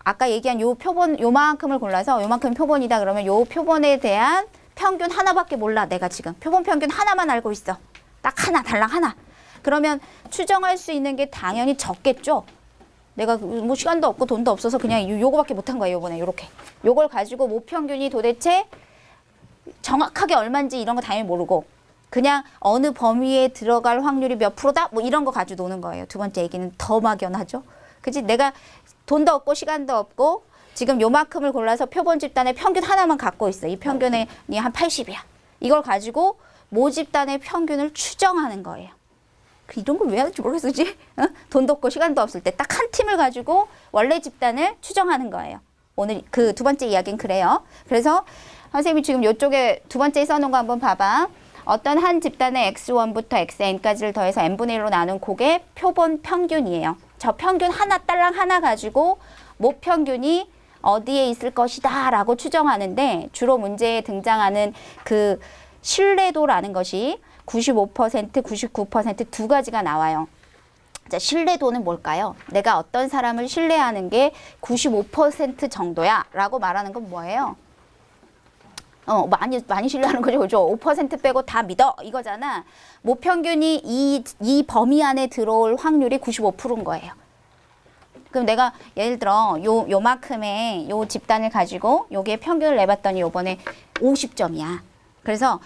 아까 얘기한 요 표본 요만큼을 골라서 요만큼 표본이다 그러면 요 표본에 대한 평균 하나밖에 몰라. 내가 지금 표본 평균 하나만 알고 있어. 딱 하나, 달랑 하나. 그러면 추정할 수 있는 게 당연히 적겠죠. 내가 뭐 시간도 없고 돈도 없어서 그냥 요거밖에 못한 거예요. 요번에 요렇게. 요걸 가지고 모평균이 도대체 정확하게 얼마인지 이런 거 당연히 모르고 그냥 어느 범위에 들어갈 확률이 몇 프로다? 뭐 이런 거 가지고 노는 거예요. 두 번째 얘기는 더 막연하죠. 그치? 내가 돈도 없고 시간도 없고 지금 요만큼을 골라서 표본 집단의 평균 하나만 갖고 있어. 이 평균이 한 80이야. 이걸 가지고 모집단의 평균을 추정하는 거예요. 이런 걸 왜 하는지 모르겠어, 그치? 어? 돈도 없고 시간도 없을 때 딱 한 팀을 가지고 원래 집단을 추정하는 거예요. 오늘 그 두 번째 이야기는 그래요. 그래서 선생님이 지금 이쪽에 두 번째에 써놓은 거 한번 봐봐. 어떤 한 집단의 x1부터 xn까지를 더해서 n분의 1로 나눈 그게 표본 평균이에요. 저 평균 하나, 딸랑 하나 가지고 모평균이 어디에 있을 것이다 라고 추정하는데 주로 문제에 등장하는 그 신뢰도라는 것이 95%, 99% 두 가지가 나와요. 자, 신뢰도는 뭘까요? 내가 어떤 사람을 신뢰하는 게 95% 정도야 라고 말하는 건 뭐예요? 많이 신뢰하는 거죠. 그죠? 5% 빼고 다 믿어. 이거잖아. 모평균이 이 범위 안에 들어올 확률이 95%인 거예요. 그럼 내가 예를 들어 요만큼의 요 집단을 가지고 여기에 평균을 내봤더니 요번에 50점이야. 그래서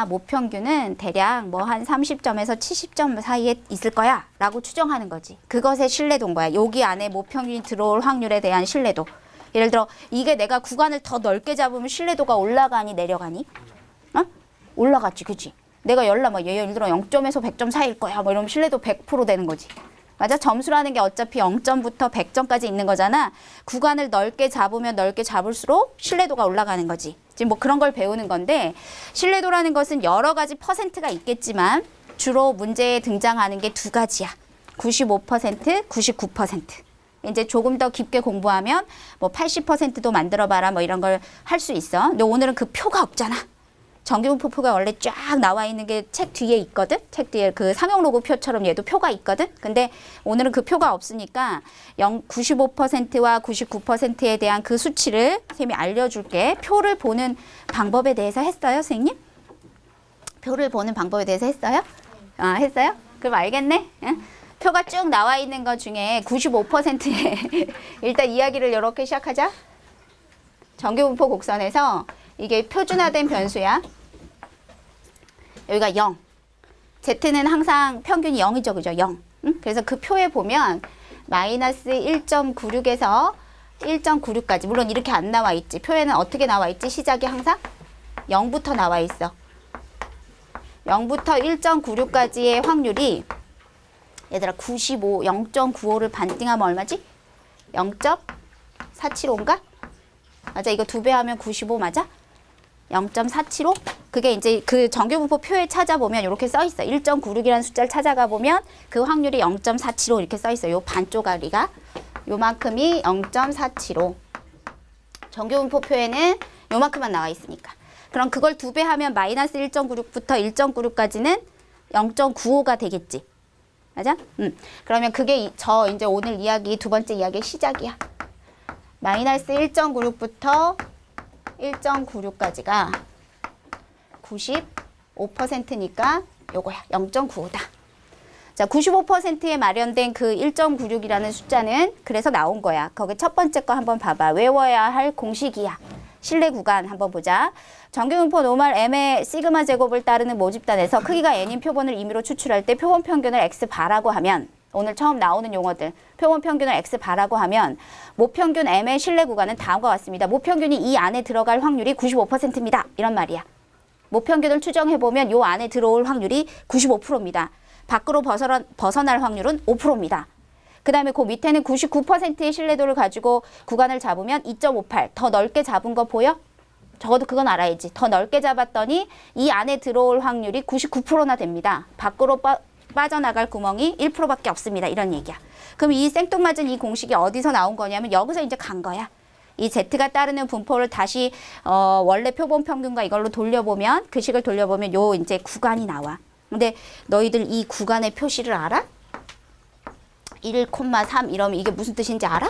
모평균은 대략 뭐 한 30점에서 70점 사이에 있을 거야 라고 추정하는 거지. 그것의 신뢰도인 거야. 여기 안에 모평균이 들어올 확률에 대한 신뢰도. 예를 들어 이게 내가 구간을 더 넓게 잡으면 신뢰도가 올라가니 내려가니? 올라갔지, 그치? 내가 예를 들어 0점에서 100점 사이일 거야 뭐 이러면 신뢰도 100% 되는 거지. 맞아? 점수라는 게 어차피 0점부터 100점까지 있는 거잖아. 구간을 넓게 잡으면 넓게 잡을수록 신뢰도가 올라가는 거지. 지금 뭐 그런 걸 배우는 건데 신뢰도라는 것은 여러 가지 퍼센트가 있겠지만 주로 문제에 등장하는 게 두 가지야. 95%, 99%. 이제 조금 더 깊게 공부하면 뭐 80%도 만들어봐라 뭐 이런 걸 할 수 있어. 근데 오늘은 그 표가 없잖아. 정규분포표가 원래 쫙 나와 있는 게 책 뒤에 있거든. 책 뒤에 그 상용 로고 표처럼 얘도 표가 있거든. 근데 오늘은 그 표가 없으니까 95%와 99%에 대한 그 수치를 선생님이 알려줄게. 표를 보는 방법에 대해서 했어요, 선생님? 표를 보는 방법에 대해서 했어요? 했어요? 그럼 알겠네. 응? 표가 쭉 나와 있는 것 중에 95%에 일단 이야기를 이렇게 시작하자. 정규분포 곡선에서 이게 표준화된 변수야. 여기가 0. Z는 항상 평균이 0이죠. 그죠? 0. 응? 그래서 그 표에 보면 마이너스 1.96에서 1.96까지. 물론 이렇게 안 나와 있지. 표에는 어떻게 나와 있지? 시작이 항상 0부터 나와 있어. 0부터 1.96까지의 확률이 얘들아 95, 0.95를 반띵하면 얼마지? 0.475인가? 맞아. 이거 2배 하면 95 맞아? 0.475? 그게 이제 그 정규분포 표에 찾아보면 이렇게 써 있어. 1.96이라는 숫자를 찾아가 보면 그 확률이 0.475 이렇게 써 있어. 요 반쪽짜리가 요만큼이 0.475. 정규분포 표에는 요만큼만 나와 있으니까. 그럼 그걸 2배 하면 마이너스 1.96부터 1.96까지는 0.95가 되겠지. 맞아? 그러면 그게 이제 오늘 이야기 두 번째 이야기의 시작이야. 마이너스 1.96부터 1.96까지가 95%니까 요거야. 0.95다. 자, 95%에 마련된 그 1.96이라는 숫자는 그래서 나온 거야. 거기 첫 번째 거 한번 봐봐. 외워야 할 공식이야. 실내 구간 한번 보자. 정규분포 노멀 m의 시그마 제곱을 따르는 모집단에서 크기가 n인 표본을 임의로 추출할 때 표본 평균을 x바라고 하면, 오늘 처음 나오는 용어들, 표본 평균을 x바라고 하면 모평균 m의 실내 구간은 다음과 같습니다. 모평균이 이 안에 들어갈 확률이 95%입니다. 이런 말이야. 모평균을 추정해보면 요 안에 들어올 확률이 95%입니다. 밖으로 벗어날 확률은 5%입니다. 그 다음에 그 밑에는 99%의 신뢰도를 가지고 구간을 잡으면 2.58. 더 넓게 잡은 거 보여? 적어도 그건 알아야지. 더 넓게 잡았더니 이 안에 들어올 확률이 99%나 됩니다. 밖으로 빠져나갈 구멍이 1%밖에 없습니다. 이런 얘기야. 그럼 이 생뚱맞은 이 공식이 어디서 나온 거냐면 여기서 이제 간 거야. 이 Z가 따르는 분포를 다시 원래 표본 평균과 이걸로 돌려보면, 그 식을 돌려보면 요 이제 구간이 나와. 근데 너희들 이 구간의 표시를 알아? 1,3 이러면 이게 무슨 뜻인지 알아?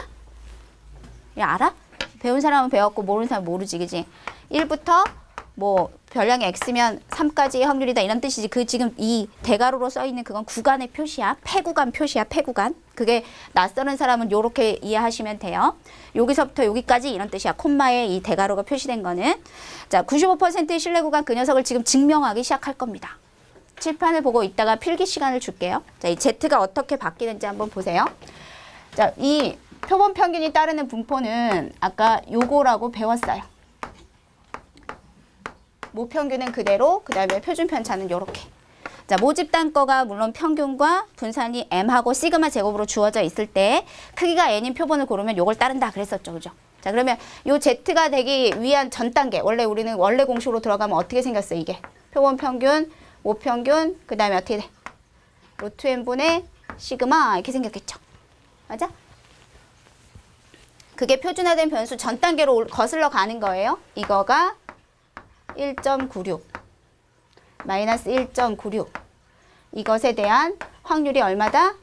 야, 알아? 배운 사람은 배웠고 모르는 사람은 모르지, 그지? 1부터 뭐 별량이 x면 3까지의 확률이다 이런 뜻이지. 그 지금 이 대가로로 써 있는 그건 구간의 표시야. 폐구간 표시야, 폐구간. 그게 낯설은 사람은 요렇게 이해하시면 돼요. 여기서부터 여기까지 이런 뜻이야. 콤마에 이 대가로가 표시된 거는. 자, 95%의 신뢰 구간 그 녀석을 지금 증명하기 시작할 겁니다. 칠판을 보고 있다가 필기 시간을 줄게요. 자, 이 Z가 어떻게 바뀌는지 한번 보세요. 자, 이 표본 평균이 따르는 분포는 아까 요거라고 배웠어요. 모평균은 그대로, 그 다음에 표준 편차는 요렇게. 자, 모집단 거가 물론 평균과 분산이 m하고 시그마 제곱으로 주어져 있을 때 크기가 n인 표본을 고르면 요걸 따른다 그랬었죠. 그죠? 자, 그러면 요 Z가 되기 위한 전 단계, 원래 우리는 원래 공식으로 들어가면 어떻게 생겼어, 이게? 표본 평균, 모평균, 그 다음에 어떻게 돼? 루트 n분의 시그마 이렇게 생겼겠죠. 맞아? 그게 표준화된 변수 전 단계로 거슬러 가는 거예요. 이거가 1.96 마이너스 1.96 이것에 대한 확률이 얼마다?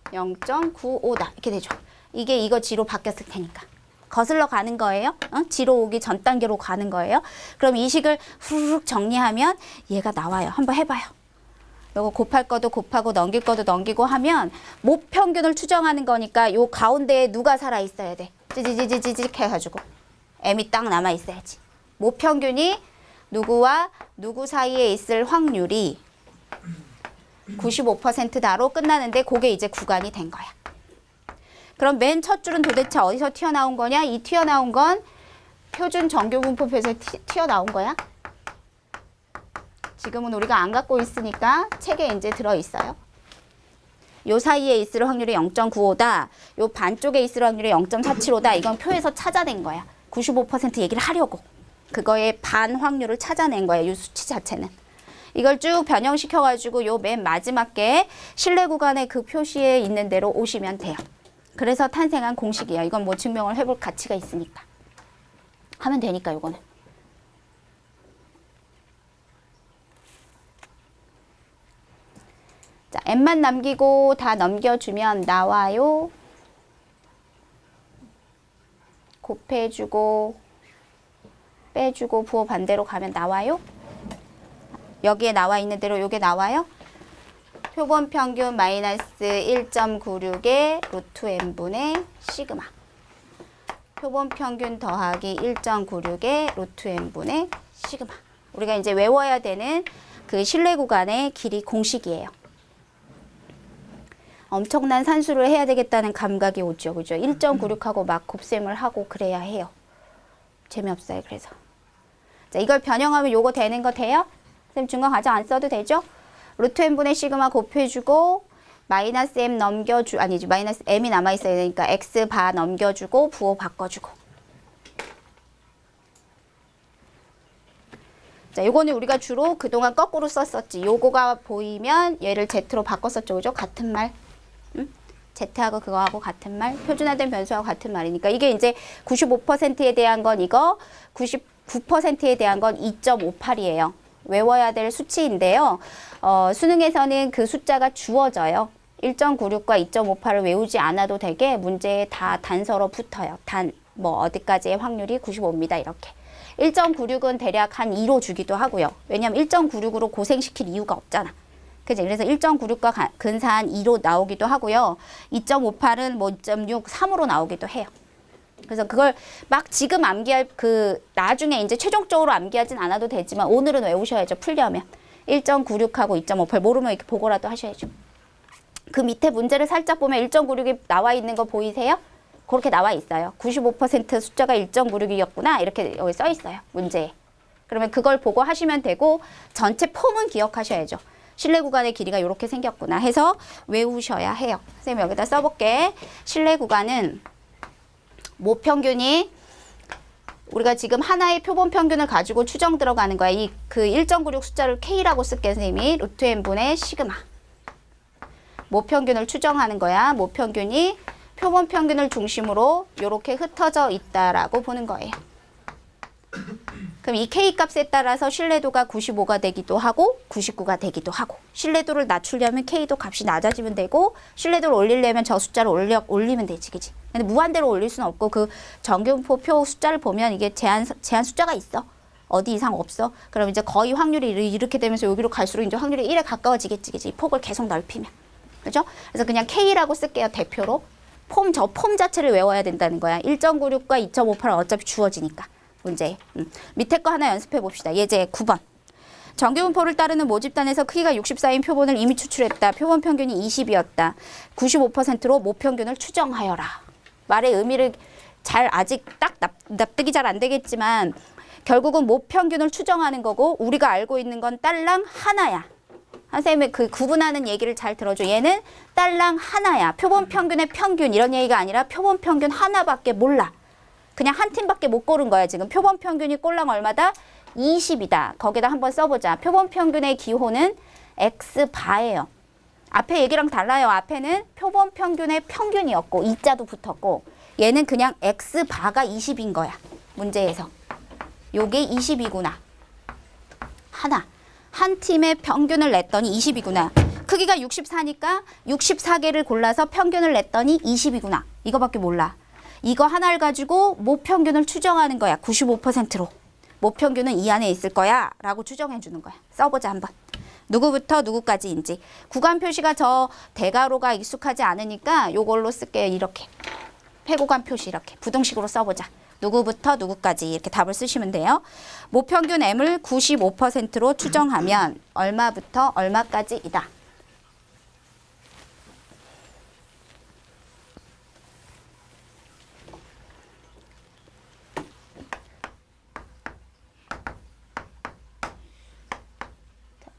0.95다 이렇게 되죠. 이게 이거 G로 바뀌었을 테니까 거슬러 가는 거예요. G로 오기 전 단계로 가는 거예요. 그럼 이 식을 후루룩 정리하면 얘가 나와요. 한번 해봐요. 요거 곱할 거도 곱하고 넘길 거도 넘기고 하면 모평균을 추정하는 거니까 요 가운데에 누가 살아 있어야 돼. 찌지지지직 해가지고 m이 딱 남아 있어야지. 모평균이 누구와 누구 사이에 있을 확률이 95%다로 끝나는데 그게 이제 구간이 된 거야. 그럼 맨 첫 줄은 도대체 어디서 튀어나온 거냐? 이 튀어나온 건 표준 정규분포표에서 튀어나온 거야. 지금은 우리가 안 갖고 있으니까 책에 이제 들어있어요. 요 사이에 있을 확률이 0.95다. 요 반쪽에 있을 확률이 0.475다. 이건 표에서 찾아낸 거야. 95% 얘기를 하려고. 그거의 반 확률을 찾아낸 거야. 이 수치 자체는. 이걸 쭉 변형시켜가지고 요 맨 마지막 게 실내 구간의 그 표시에 있는 대로 오시면 돼요. 그래서 탄생한 공식이에요. 이건 뭐 증명을 해볼 가치가 있으니까. 하면 되니까 요거는. 자, n만 남기고 다 넘겨주면 나와요. 곱해주고 빼주고 부호 반대로 가면 나와요. 여기에 나와 있는 대로 요게 나와요. 표본 평균 마이너스 1.96의 루트 n분의 시그마. 표본 평균 더하기 1.96의 루트 n분의 시그마. 우리가 이제 외워야 되는 그 실내 구간의 길이 공식이에요. 엄청난 산수를 해야 되겠다는 감각이 오죠. 그죠? 1.96하고 막 곱셈을 하고 그래야 해요. 재미없어요. 그래서. 자, 이걸 변형하면 요거 되는 거 돼요? 선생님 중간 과정 안 써도 되죠? 루트 n분의 시그마 곱해주고 마이너스 m 넘겨주, 아니지 마이너스 m이 남아있어야 되니까 x 바 넘겨주고 부호 바꿔주고. 자, 요거는 우리가 주로 그동안 거꾸로 썼었지. 요거가 보이면 얘를 z로 바꿨었죠. 그죠? 같은 말. Z하고 그거하고 같은 말, 표준화된 변수하고 같은 말이니까 이게 이제 95%에 대한 건 이거, 99%에 대한 건 2.58이에요. 외워야 될 수치인데요. 수능에서는 그 숫자가 주어져요. 1.96과 2.58을 외우지 않아도 되게 문제에 다 단서로 붙어요. 뭐 어디까지의 확률이 95입니다. 이렇게. 1.96은 대략 한 2로 주기도 하고요. 왜냐면 1.96으로 고생시킬 이유가 없잖아. 그치? 그래서 1.96과 근사한 2로 나오기도 하고요. 2.58은 뭐 2.6, 3으로 나오기도 해요. 그래서 그걸 막 지금 암기할 나중에 이제 최종적으로 암기하진 않아도 되지만 오늘은 외우셔야죠. 풀려면. 1.96하고 2.58 모르면 이렇게 보고라도 하셔야죠. 그 밑에 문제를 살짝 보면 1.96이 나와 있는 거 보이세요? 그렇게 나와 있어요. 95% 숫자가 1.96이었구나. 이렇게 여기 써 있어요. 문제에. 그러면 그걸 보고 하시면 되고 전체 폼은 기억하셔야죠. 실내 구간의 길이가 이렇게 생겼구나 해서 외우셔야 해요. 선생님 여기다 써볼게. 실내 구간은 모평균이 우리가 지금 하나의 표본 평균을 가지고 추정 들어가는 거야. 이 그 1.96 숫자를 K라고 쓸게 선생님이 루트 n분의 시그마. 모평균을 추정하는 거야. 모평균이 표본 평균을 중심으로 이렇게 흩어져 있다라고 보는 거예요. 그럼 이 K 값에 따라서 신뢰도가 95가 되기도 하고 99가 되기도 하고 신뢰도를 낮추려면 K도 값이 낮아지면 되고 신뢰도를 올리려면 저 숫자를 올리면 되지, 그치? 근데 무한대로 올릴 수는 없고 그 정규분포 표 숫자를 보면 이게 제한 숫자가 있어. 어디 이상 없어. 그럼 이제 거의 확률이 이렇게 되면서 여기로 갈수록 이제 확률이 1에 가까워지겠지, 그치? 폭을 계속 넓히면. 그죠? 그래서 그냥 K라고 쓸게요, 대표로. 폼 자체를 외워야 된다는 거야. 1.96과 2.58은 어차피 주어지니까. 문제. 밑에 거 하나 연습해 봅시다. 예제 9번. 정규분포를 따르는 모집단에서 크기가 64인 표본을 이미 추출했다. 표본 평균이 20이었다. 95%로 모평균을 추정하여라. 말의 의미를 아직 딱 납득이 잘 안 되겠지만 결국은 모평균을 추정하는 거고 우리가 알고 있는 건 딸랑 하나야. 선생님의 그 구분하는 얘기를 잘 들어줘. 얘는 딸랑 하나야. 표본 평균의 평균 이런 얘기가 아니라 표본 평균 하나밖에 몰라. 그냥 한 팀밖에 못 고른 거야. 지금 표본 평균이 꼴랑 얼마다? 20이다. 거기다 한번 써보자. 표본 평균의 기호는 X바예요. 앞에 얘기랑 달라요. 앞에는 표본 평균의 평균이었고 2자도 붙었고 얘는 그냥 X바가 20인 거야. 문제에서. 요게 20이구나. 한 팀의 평균을 냈더니 20이구나. 크기가 64니까 64개를 골라서 평균을 냈더니 20이구나. 이거밖에 몰라. 이거 하나를 가지고 모평균을 추정하는 거야. 95%로. 모평균은 이 안에 있을 거야 라고 추정해 주는 거야. 써보자 한번. 누구부터 누구까지인지. 구간 표시가 저 대괄호가 익숙하지 않으니까 요걸로 쓸게요. 이렇게. 폐구간 표시 이렇게. 부등식으로 써보자. 누구부터 누구까지 이렇게 답을 쓰시면 돼요. 모평균 M을 95%로 추정하면 얼마부터 얼마까지이다.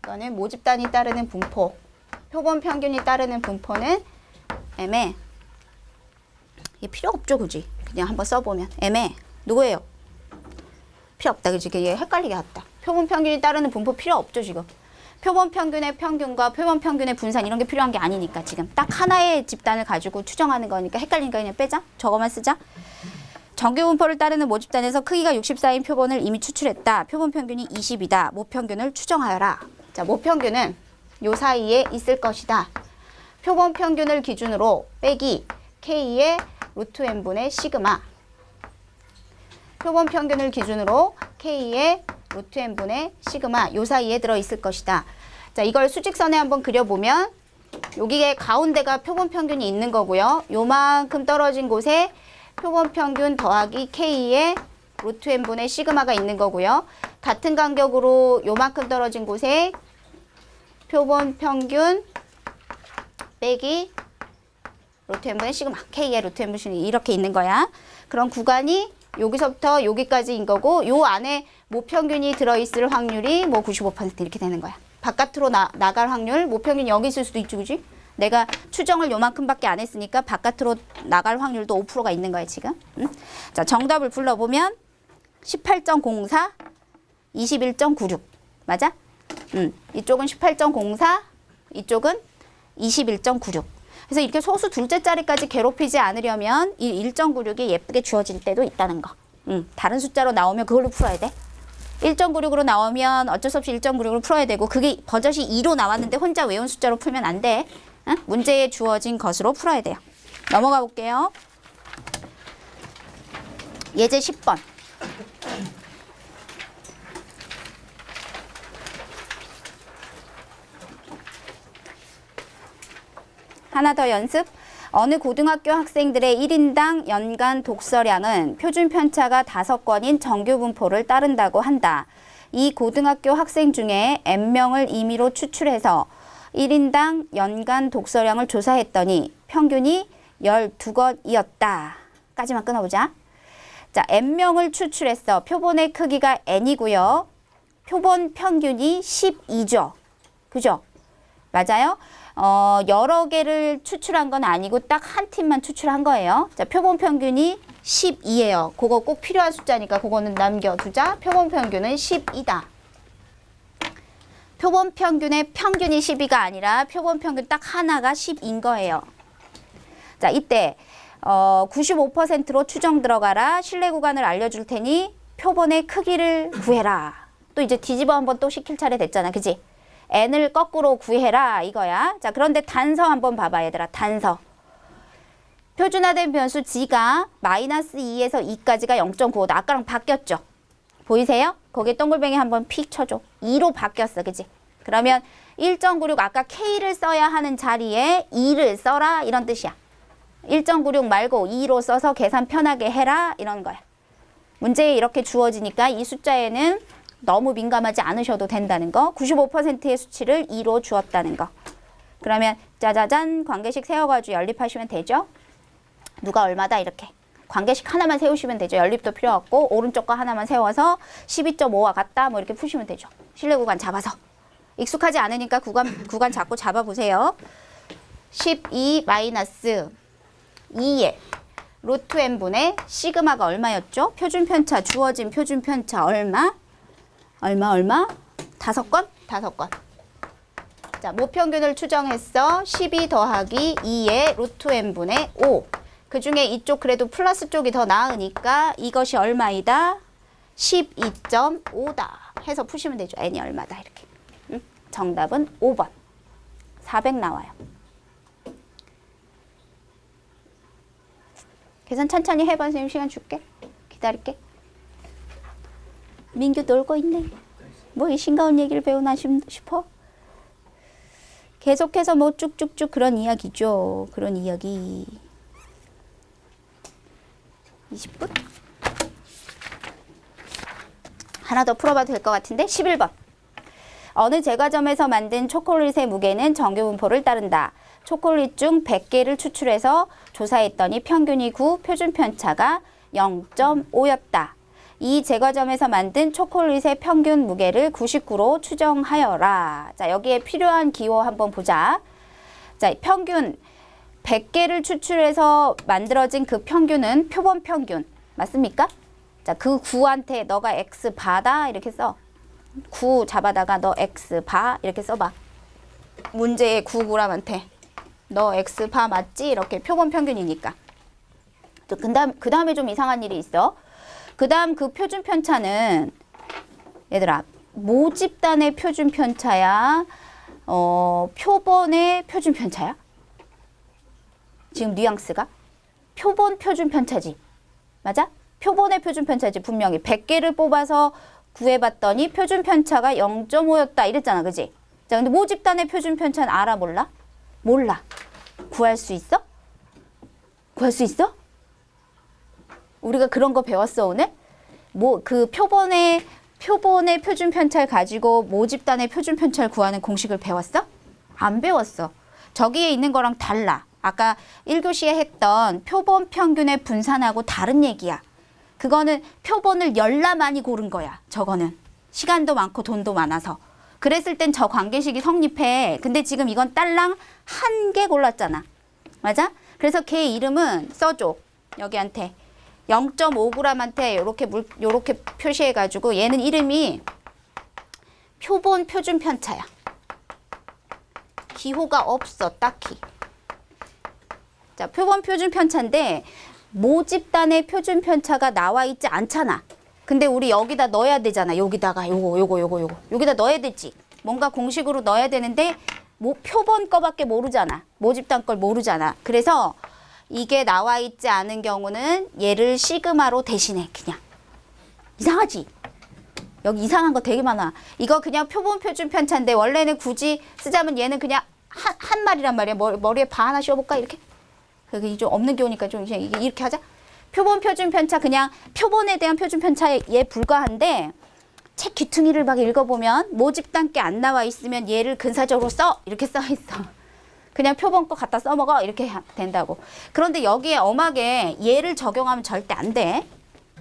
이거는 모집단이 따르는 분포, 표본 평균이 따르는 분포는 M에 이게 필요 없죠, 그지? 그냥 한번 써보면 M에 누구예요? 필요 없다, 그지? 이게 헷갈리게 했다. 표본 평균이 따르는 분포 필요 없죠, 지금. 표본 평균의 평균과 표본 평균의 분산 이런 게 필요한 게 아니니까 지금 딱 하나의 집단을 가지고 추정하는 거니까 헷갈리니까 그냥 빼자. 저거만 쓰자. 정규분포를 따르는 모집단에서 크기가 64인 표본을 이미 추출했다. 표본 평균이 20이다. 모평균을 추정하여라. 자, 모평균은 요 사이에 있을 것이다. 표본 평균을 기준으로 빼기 K의 루트 n분의 시그마. 표본 평균을 기준으로 K의 루트 n분의 시그마 요 사이에 들어있을 것이다. 자, 이걸 수직선에 한번 그려보면 여기에 가운데가 표본 평균이 있는 거고요. 요만큼 떨어진 곳에 표본 평균 더하기 K의 루트 n분의 시그마가 있는 거고요. 같은 간격으로 요만큼 떨어진 곳에 표본 평균 빼기 루트 n분의 시그마 K의 루트 n분의 시그마 이렇게 있는 거야. 그런 구간이 여기서부터 여기까지인 거고 요 안에 모평균이 들어있을 확률이 뭐 95% 이렇게 되는 거야. 바깥으로 나갈 확률, 모평균이 여기 있을 수도 있지, 그지? 내가 추정을 요만큼밖에 안 했으니까 바깥으로 나갈 확률도 5%가 있는 거야, 지금. 응? 자, 정답을 불러보면 18.04, 21.96. 맞아? 이쪽은 18.04, 이쪽은 21.96. 그래서 이렇게 소수 둘째 자리까지 괴롭히지 않으려면 이 1.96이 예쁘게 주어질 때도 있다는 거. 다른 숫자로 나오면 그걸로 풀어야 돼. 1.96으로 나오면 어쩔 수 없이 1.96으로 풀어야 되고 그게 버젓이 2로 나왔는데 혼자 외운 숫자로 풀면 안 돼. 응? 문제에 주어진 것으로 풀어야 돼요. 넘어가 볼게요. 예제 10번. 하나 더 연습. 어느 고등학교 학생들의 1인당 연간 독서량은 표준 편차가 5건인 정규 분포를 따른다고 한다. 이 고등학교 학생 중에 N명을 임의로 추출해서 1인당 연간 독서량을 조사했더니 평균이 12건이었다. 까지만 끊어보자. 자, N명을 추출했어. 표본의 크기가 N이고요. 표본 평균이 12죠. 그죠? 맞아요? 여러 개를 추출한 건 아니고 딱 한 팀만 추출한 거예요. 자, 표본 평균이 12예요. 그거 꼭 필요한 숫자니까 그거는 남겨두자. 표본 평균은 12다. 표본 평균의 평균이 12가 아니라 표본 평균 딱 하나가 10인 거예요. 자, 이때 95%로 추정 들어가라. 신뢰 구간을 알려줄 테니 표본의 크기를 구해라. 또 이제 뒤집어 한번 또 시킬 차례 됐잖아. 그지? n을 거꾸로 구해라 이거야. 자, 그런데 단서 한번 봐봐 얘들아. 단서. 표준화된 변수 g가 마이너스 2에서 2까지가 0.95다. 아까랑 바뀌었죠? 보이세요? 거기에 동글뱅이 한번 픽 쳐줘. 2로 바뀌었어. 그지? 그러면 1.96 아까 k를 써야 하는 자리에 2를 써라 이런 뜻이야. 1.96 말고 2로 써서 계산 편하게 해라 이런 거야. 문제에 이렇게 주어지니까 이 숫자에는 너무 민감하지 않으셔도 된다는 거. 95%의 수치를 2로 주었다는 거. 그러면 짜자잔 관계식 세워가지고 연립하시면 되죠. 누가 얼마다 이렇게. 관계식 하나만 세우시면 되죠. 연립도 필요 없고 오른쪽 거 하나만 세워서 12.5와 같다 뭐 이렇게 푸시면 되죠. 신뢰 구간 잡아서. 익숙하지 않으니까 구간 자꾸 잡아보세요. 12 마이너스 2의 루트 n분의 시그마가 얼마였죠? 표준 편차 주어진 표준 편차 얼마? 얼마? 5건? 5건. 자, 모평균을 추정했어. 12 더하기 2의 루트 n분의 5. 그 중에 이쪽 그래도 플러스 쪽이 더 나으니까 이것이 얼마이다? 12.5다. 해서 푸시면 되죠. n이 얼마다 이렇게. 응? 정답은 5번. 400 나와요. 계산 천천히 해봐. 선생님 시간 줄게. 기다릴게. 민규 놀고 있네. 뭐 이 싱거운 얘기를 배우나 싶어? 계속해서 뭐 쭉쭉쭉 그런 이야기죠. 그런 이야기. 20분? 하나 더 풀어봐도 될 것 같은데 11번. 어느 제과점에서 만든 초콜릿의 무게는 정규 분포를 따른다. 초콜릿 중 100개를 추출해서 조사했더니 평균이 9, 표준 편차가 0.5였다. 이 제과점에서 만든 초콜릿의 평균 무게를 99로 추정하여라. 자, 여기에 필요한 기호 한번 보자. 자, 평균 100개를 추출해서 만들어진 그 평균은 표본 평균. 맞습니까? 자, 그 9한테 너가 X 바다 이렇게 써. 9 잡아다가 너 X 바 이렇게 써봐. 문제의 9g한테 너 X 바 맞지? 이렇게 표본 평균이니까. 또 그 다음에 좀 이상한 일이 있어. 그 다음 그 표준 편차는 얘들아 모집단의 표준 편차야? 표본의 표준 편차야? 지금 뉘앙스가? 표본 표준 편차지. 맞아? 표본의 표준 편차지 분명히. 100개를 뽑아서 구해봤더니 표준 편차가 0.5였다 이랬잖아. 그지? 자, 근데 모집단의 표준 편차는 알아 몰라? 몰라. 구할 수 있어? 구할 수 있어? 우리가 그런 거 배웠어 오늘? 뭐 그 표본의 표준 편차를 가지고 모집단의 표준 편차를 구하는 공식을 배웠어? 안 배웠어. 저기에 있는 거랑 달라. 아까 1교시에 했던 표본 평균의 분산하고 다른 얘기야. 그거는 표본을 열나 많이 고른 거야. 저거는. 시간도 많고 돈도 많아서. 그랬을 땐 저 관계식이 성립해. 근데 지금 이건 딸랑 한 개 골랐잖아. 맞아? 그래서 걔 이름은 써줘. 여기한테. 0.5g한테 요렇게 표시해가지고 얘는 이름이 표본 표준 편차야. 기호가 없어, 딱히. 자, 표본 표준 편차인데 모집단의 표준 편차가 나와 있지 않잖아. 근데 우리 여기다 넣어야 되잖아. 여기다가 요거. 여기다 넣어야 되지. 뭔가 공식으로 넣어야 되는데 뭐 표본 거밖에 모르잖아. 모집단 걸 모르잖아. 그래서 이게 나와 있지 않은 경우는 얘를 시그마로 대신해. 그냥. 이상하지? 여기 이상한 거 되게 많아. 이거 그냥 표본 표준 편차인데 원래는 굳이 쓰자면 얘는 그냥 한 말이란 말이야. 머리에 바 하나 씌워볼까? 이렇게. 그게 좀 없는 게 오니까 좀 이렇게 하자. 표본 표준 편차 그냥 표본에 대한 표준 편차에 불과한데 책 귀퉁이를 막 읽어보면 모집단 게 안 나와 있으면 얘를 근사적으로 써 이렇게 써 있어. 그냥 표본 거 갖다 써먹어 이렇게 된다고. 그런데 여기에 엄하게 얘를 적용하면 절대 안 돼.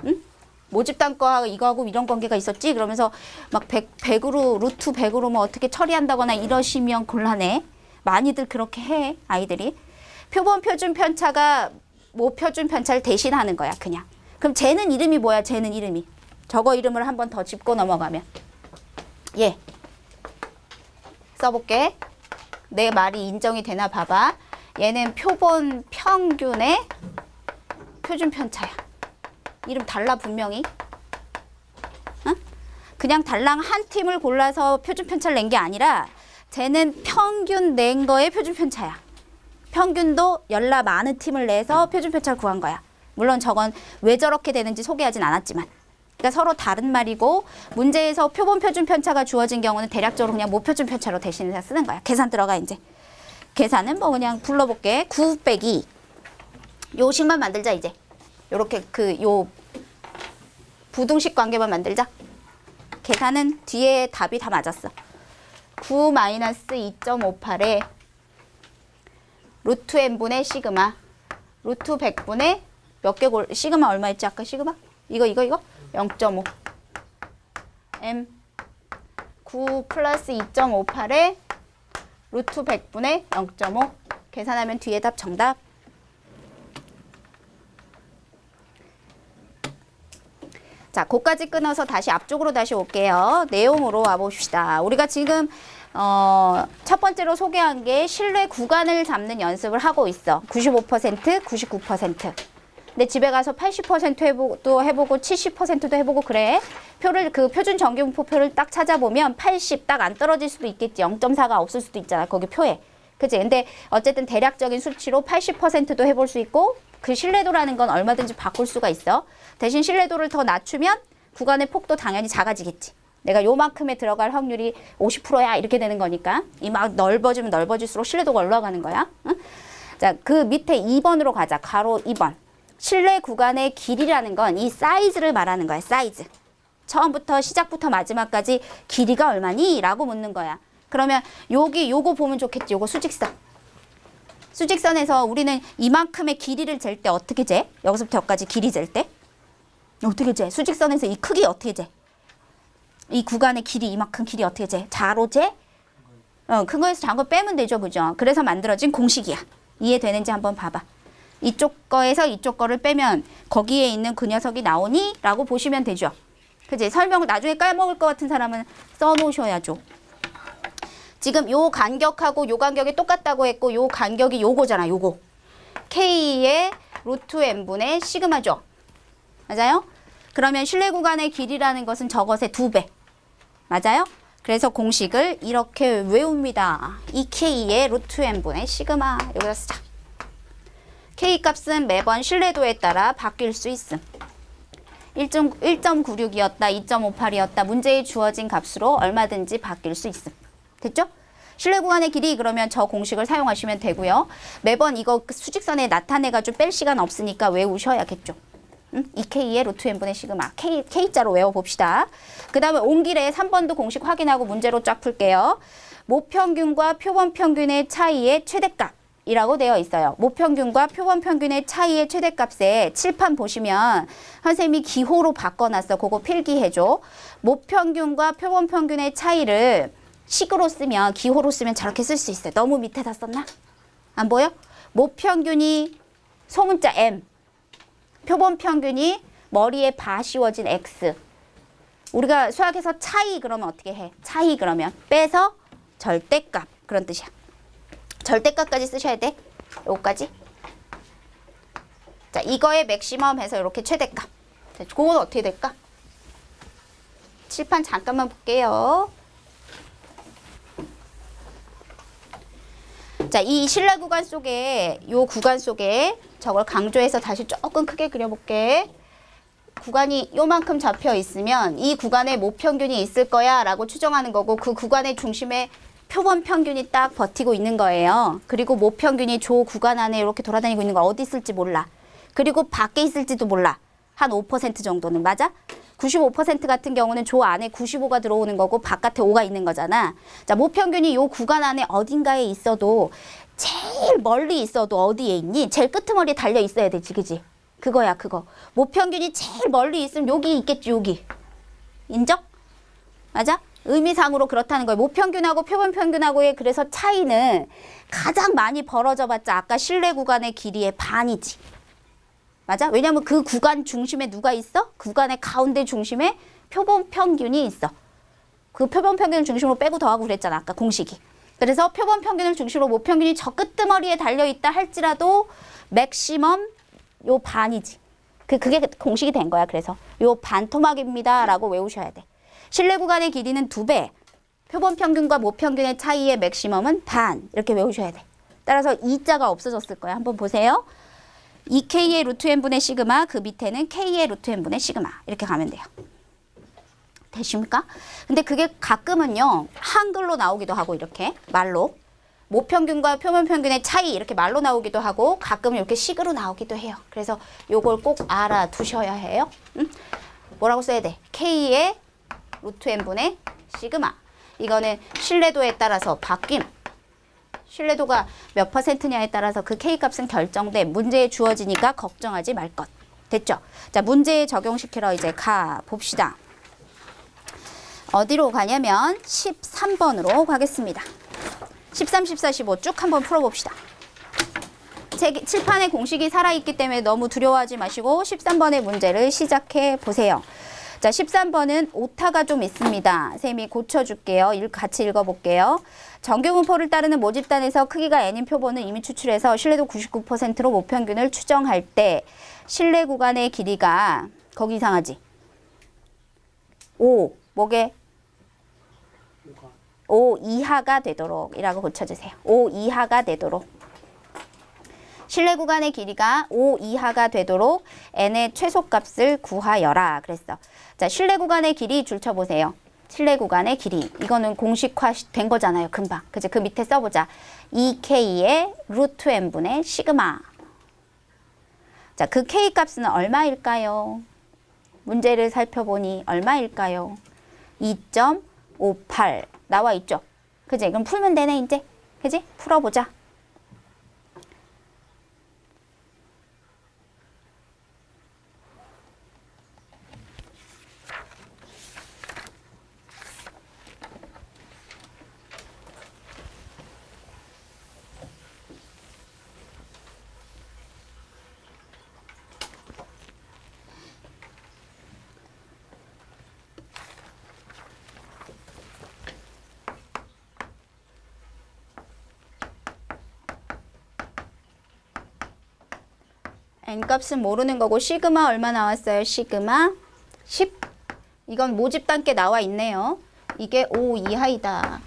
응? 모집단 거하고 이거하고 이런 관계가 있었지? 그러면서 막 100으로 루트 100으로 뭐 어떻게 처리한다거나 이러시면 곤란해. 많이들 그렇게 해 아이들이. 표본 표준 편차가 모표준 편차를 대신하는 거야 그냥. 그럼 쟤는 이름이 뭐야? 쟤는 이름이. 저거 이름을 한 번 더 짚고 넘어가면 예 써볼게. 내 말이 인정이 되나 봐봐. 얘는 표본 평균의 표준 편차야. 이름 달라 분명히. 응? 그냥 달랑 한 팀을 골라서 표준 편차를 낸 게 아니라 쟤는 평균 낸 거의 표준 편차야. 평균도 열나 많은 팀을 내서 표준 편차를 구한 거야. 물론 저건 왜 저렇게 되는지 소개하진 않았지만. 그러니까 서로 다른 말이고 문제에서 표본 표준 편차가 주어진 경우는 대략적으로 그냥 모표준 편차로 대신해서 쓰는 거야. 계산 들어가 이제. 계산은 뭐 그냥 불러볼게. 9 빼기 요 식만 만들자 이제. 요렇게 요 부등식 관계만 만들자. 계산은 뒤에 답이 다 맞았어. 9 마이너스 2.58에 루트 n분의 시그마 루트 100분의 몇 개 시그마 얼마였지 아까 시그마? 이거 0.5 m 9 플러스 2.58에 루트 100분의 0.5 계산하면 뒤에 답 정답. 자, 거기까지 끊어서 다시 앞쪽으로 다시 올게요. 내용으로 와봅시다. 우리가 지금 첫 번째로 소개한 게 신뢰 구간을 잡는 연습을 하고 있어. 95%, 99%. 근데 집에 가서 80%도 해보고 70%도 해보고 그래. 표를 그 표준 정규분포표를 딱 찾아보면 80 딱 안 떨어질 수도 있겠지. 0.4가 없을 수도 있잖아. 거기 표에. 그치? 근데 어쨌든 대략적인 수치로 80%도 해볼 수 있고 그 신뢰도라는 건 얼마든지 바꿀 수가 있어. 대신 신뢰도를 더 낮추면 구간의 폭도 당연히 작아지겠지. 내가 요만큼에 들어갈 확률이 50%야 이렇게 되는 거니까 이 막 넓어지면 넓어질수록 신뢰도가 올라가는 거야. 응? 자, 그 밑에 2번으로 가자. 가로 2번. 신뢰 구간의 길이라는 건 이 사이즈를 말하는 거야. 사이즈. 처음부터 시작부터 마지막까지 길이가 얼마니? 라고 묻는 거야. 그러면 요거 보면 좋겠지. 요거 수직선. 수직선에서 우리는 이만큼의 길이를 잴 때 어떻게 재? 여기서부터 여기까지 길이 잴 때? 어떻게 재? 수직선에서 이 크기 어떻게 재? 이 구간의 길이 이만큼 길이 어떻게 재? 자로 재? 큰 거에서 작은 거 빼면 되죠. 그죠? 그래서 만들어진 공식이야. 이해되는지 한번 봐봐. 이쪽 거에서 이쪽 거를 빼면 거기에 있는 그 녀석이 나오니? 라고 보시면 되죠. 그치? 설명을 나중에 까먹을 것 같은 사람은 써놓으셔야죠. 지금 요 간격하고 요 간격이 똑같다고 했고 요 간격이 요거잖아. 요거. K의 루트 n분의 시그마죠. 맞아요? 그러면 신뢰 구간의 길이라는 것은 저것의 2배. 맞아요? 그래서 공식을 이렇게 외웁니다. 이 K의 루트 n분의 시그마. 여기다 쓰자. K 값은 매번 신뢰도에 따라 바뀔 수 있음. 1.96이었다, 2.58이었다. 문제에 주어진 값으로 얼마든지 바뀔 수 있음. 됐죠? 신뢰 구간의 길이 그러면 저 공식을 사용하시면 되고요. 매번 이거 수직선에 나타내가지고 뺄 시간 없으니까 외우셔야겠죠. 이 K의 루트 n분의 시그마. K자로 외워봅시다. 그 다음에 온 길에 3번도 공식 확인하고 문제로 쫙 풀게요. 모평균과 표본평균의 차이의 최대값. 이라고 되어 있어요. 모평균과 표본평균의 차이의 최대값에 칠판 보시면 선생님이 기호로 바꿔놨어. 그거 필기해줘. 모평균과 표본평균의 차이를 식으로 쓰면 기호로 쓰면 저렇게 쓸 수 있어요. 너무 밑에다 썼나? 안 보여? 모평균이 소문자 M, 표본평균이 머리에 바 씌워진 X. 우리가 수학에서 차이 그러면 어떻게 해? 차이 그러면 빼서 절대값 그런 뜻이야. 절대값까지 쓰셔야 돼. 요거까지. 자, 이거의 맥시멈 해서 이렇게 최대값. 자, 그건 어떻게 될까? 칠판 잠깐만 볼게요. 자, 이 신뢰 구간 속에 요 구간 속에 저걸 강조해서 다시 조금 크게 그려볼게. 구간이 요만큼 잡혀 있으면 이 구간에 모평균이 있을 거야 라고 추정하는 거고 그 구간의 중심에 표본 평균이 딱 버티고 있는 거예요. 그리고 모평균이 조 구간 안에 이렇게 돌아다니고 있는 거 어디 있을지 몰라. 그리고 밖에 있을지도 몰라. 한 5% 정도는. 맞아? 95% 같은 경우는 조 안에 95가 들어오는 거고 바깥에 5가 있는 거잖아. 자, 모평균이 요 구간 안에 어딘가에 있어도 제일 멀리 있어도 어디에 있니? 제일 끄트머리에 달려 있어야 되지, 그지? 그거야, 그거. 모평균이 제일 멀리 있으면 여기 있겠지, 여기. 인정? 맞아? 의미상으로 그렇다는 거예요. 모평균하고 표본평균하고의 그래서 차이는 가장 많이 벌어져 봤자 아까 실내 구간의 길이의 반이지. 맞아? 왜냐면 그 구간 중심에 누가 있어? 구간의 가운데 중심에 표본평균이 있어. 그 표본평균을 중심으로 빼고 더하고 그랬잖아, 아까 공식이. 그래서 표본평균을 중심으로 모평균이 저 끄트머리에 달려있다 할지라도 맥시멈 요 반이지. 그게 공식이 된 거야. 그래서 요 반토막입니다 라고 외우셔야 돼. 실내 구간의 길이는 2배, 표본평균과 모평균의 차이의 맥시멈은 반. 이렇게 외우셔야 돼. 따라서 2자가 없어졌을 거야. 한번 보세요. 2K의 루트 n분의 시그마, 그 밑에는 K의 루트 n분의 시그마. 이렇게 가면 돼요. 되십니까? 근데 그게 가끔은요, 한글로 나오기도 하고, 이렇게 말로. 모평균과 표본평균의 차이 이렇게 말로 나오기도 하고, 가끔은 이렇게 식으로 나오기도 해요. 그래서 요걸 꼭 알아두셔야 해요. 응? 뭐라고 써야 돼? K의 루트 n분의 시그마. 이거는 신뢰도에 따라서 바뀜. 신뢰도가 몇 %냐에 따라서 그 K 값은 결정돼. 문제에 주어지니까 걱정하지 말 것. 됐죠? 자, 문제에 적용시키러 이제 가 봅시다. 어디로 가냐면 13번으로 가겠습니다. 13, 14, 15 쭉 한번 풀어봅시다. 칠판에 공식이 살아있기 때문에 너무 두려워하지 마시고 13번의 문제를 시작해 보세요. 자, 13번은 오타가 좀 있습니다. 쌤이 고쳐줄게요. 같이 읽어볼게요. 정규분포를 따르는 모집단에서 크기가 n인 표본은 이미 추출해서 신뢰도 99%로 모평균을 추정할 때 신뢰 구간의 길이가 거기 이상하지? 5, 뭐게? 5 이하가 되도록 이라고 고쳐주세요. 5 이하가 되도록. 신뢰 구간의 길이가 5 이하가 되도록 n의 최소값을 구하여라 그랬어. 자, 신뢰 구간의 길이 줄쳐보세요. 신뢰 구간의 길이. 이거는 공식화 된 거잖아요. 금방. 그치? 그 밑에 써보자. 2K의 루트 n분의 시그마. 자, 그 K 값은 얼마일까요? 문제를 살펴보니 얼마일까요? 2.58 나와 있죠? 그치? 그럼 풀면 되네, 이제. 그치? 풀어보자. n값은 모르는 거고 시그마 얼마 나왔어요? 시그마 10. 이건 모집단께 나와 있네요. 이게 5 이하이다.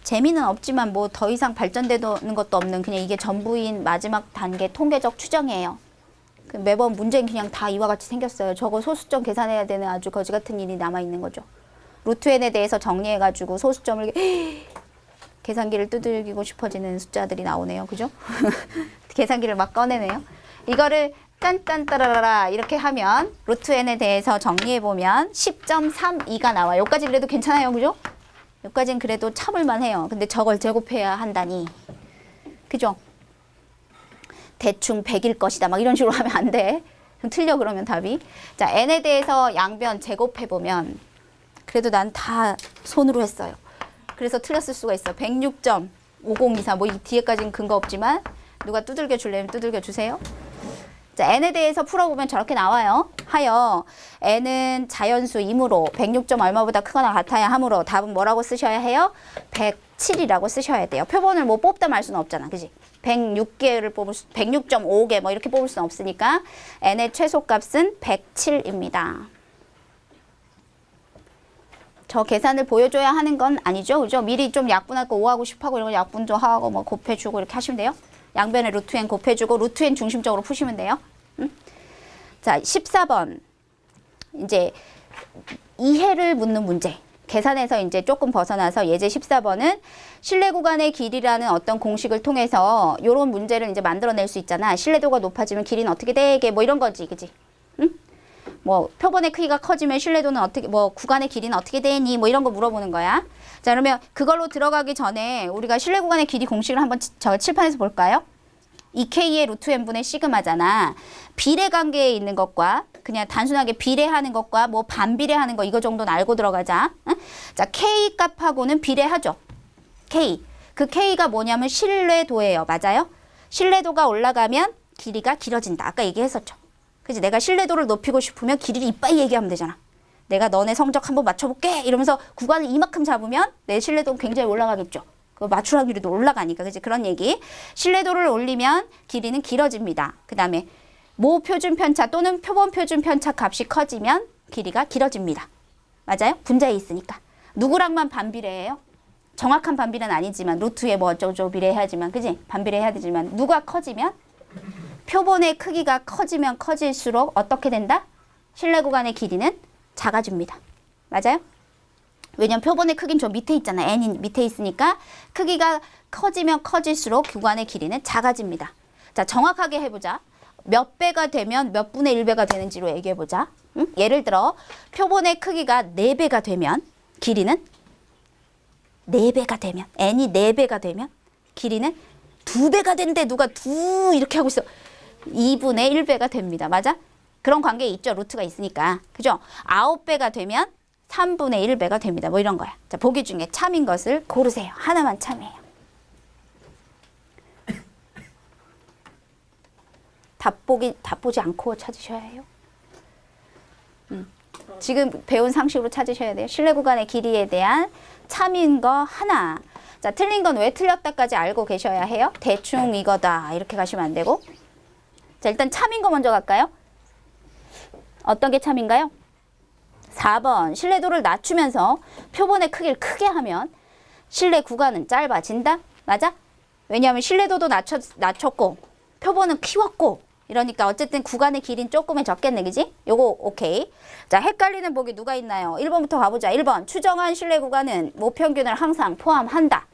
재미는 없지만 뭐 더 이상 발전되는 것도 없는 그냥 이게 전부인 마지막 단계 통계적 추정이에요. 매번 문제는 그냥 다 이와 같이 생겼어요. 저거 소수점 계산해야 되는 아주 거지 같은 일이 남아 있는 거죠. 루트 n에 대해서 정리해가지고 소수점을 계산기를 두들기고 싶어지는 숫자들이 나오네요. 그죠? 계산기를 막 꺼내네요. 이거를 짠짠따라라라 이렇게 하면 루트 n에 대해서 정리해보면 10.32가 나와요. 여기까지 그래도 괜찮아요. 그죠? 여기까지는 그래도 참을만 해요. 근데 저걸 제곱해야 한다니. 그죠? 대충 100일 것이다. 막 이런 식으로 하면 안 돼. 틀려 그러면 답이. 자, n에 대해서 양변 제곱해보면 그래도 난 다 손으로 했어요. 그래서 틀렸을 수가 있어. 106.5024 뭐 이 뒤에까지는 근거 없지만 누가 두들겨 줄래면 두들겨 주세요. 자, n에 대해서 풀어보면 저렇게 나와요. 하여 n은 자연수이므로 106점 얼마보다 크거나 같아야 하므로 답은 뭐라고 쓰셔야 해요? 107이라고 쓰셔야 돼요. 표본을 뭐 뽑다 말 수는 없잖아. 그지? 106개를 뽑을 106.5개 뭐 이렇게 뽑을 수는 없으니까 n의 최소값은 107입니다. 저 계산을 보여줘야 하는 건 아니죠. 그죠? 미리 좀 약분할 거 5하고 10하고 이런 거 약분 좀 하고 뭐 곱해주고 이렇게 하시면 돼요. 양변에 루트 n 곱해주고 루트 n 중심적으로 푸시면 돼요. 응? 자, 14번. 이제 이해를 묻는 문제. 계산에서 이제 조금 벗어나서 예제 14번은 실내 구간의 길이라는 어떤 공식을 통해서 요런 문제를 이제 만들어낼 수 있잖아. 신뢰도가 높아지면 길이는 어떻게 되게 뭐 이런 거지. 그지? 응? 뭐 표본의 크기가 커지면 신뢰도는 어떻게 뭐 구간의 길이는 어떻게 되니? 뭐 이런 거 물어보는 거야. 자, 그러면 그걸로 들어가기 전에 우리가 실내 구간의 길이 공식을 한번 저 칠판에서 볼까요? 2K의 루트 n분의 시그마잖아. 비례 관계에 있는 것과 그냥 단순하게 비례하는 것과 뭐 반비례하는 거 이거 정도는 알고 들어가자. 응? 자, K 값하고는 비례하죠. K. 그 K가 뭐냐면 신뢰도예요. 맞아요? 신뢰도가 올라가면 길이가 길어진다. 아까 얘기했었죠. 그치? 내가 신뢰도를 높이고 싶으면 길이를 이빠이 얘기하면 되잖아. 내가 너네 성적 한번 맞춰볼게 이러면서 구간을 이만큼 잡으면 내 신뢰도는 굉장히 올라가겠죠. 그 맞출 확률도 올라가니까. 그치? 그런 얘기. 신뢰도를 올리면 길이는 길어집니다. 그 다음에 모 표준 편차 또는 표본 표준 편차 값이 커지면 길이가 길어집니다. 맞아요? 분자에 있으니까. 누구랑만 반비례해요? 정확한 반비례는 아니지만 루트에 뭐 어쩌고저쩌고 비례해야지만 그지? 반비례해야 되지만 누가 커지면? 표본의 크기가 커지면 커질수록 어떻게 된다? 실내 구간의 길이는 작아집니다. 맞아요? 왜냐면 표본의 크기는 저 밑에 있잖아. n이 밑에 있으니까 크기가 커지면 커질수록 구간의 길이는 작아집니다. 자, 정확하게 해보자. 몇 배가 되면 몇 분의 1배가 되는지로 얘기해보자. 응? 예를 들어 표본의 크기가 4배가 되면 길이는 4배가 되면 n이 4배가 되면 길이는 2배가 된대. 누가 2 이렇게 하고 있어. 2분의 1배가 됩니다. 맞아? 그런 관계 있죠. 루트가 있으니까. 그죠? 9배가 되면 3분의 1배가 됩니다. 뭐 이런 거야. 자, 보기 중에 참인 것을 고르세요. 하나만 참이에요. 답 보지 않고 찾으셔야 해요. 지금 배운 상식으로 찾으셔야 돼요. 실내 구간의 길이에 대한 참인 거 하나. 자, 틀린 건 왜 틀렸다까지 알고 계셔야 해요. 대충 이거다 이렇게 가시면 안 되고. 자, 일단 참인 거 먼저 갈까요? 어떤 게 참인가요? 4번. 신뢰도를 낮추면서 표본의 크기를 크게 하면 실내 구간은 짧아진다. 맞아? 왜냐하면 신뢰도도 낮췄고 표본은 키웠고 이러니까 어쨌든 구간의 길이는 조금은 적겠네. 그지? 요거 오케이. 자, 헷갈리는 복이 누가 있나요? 1번부터 가보자. 1번. 추정한 실내 구간은 모평균을 항상 포함한다.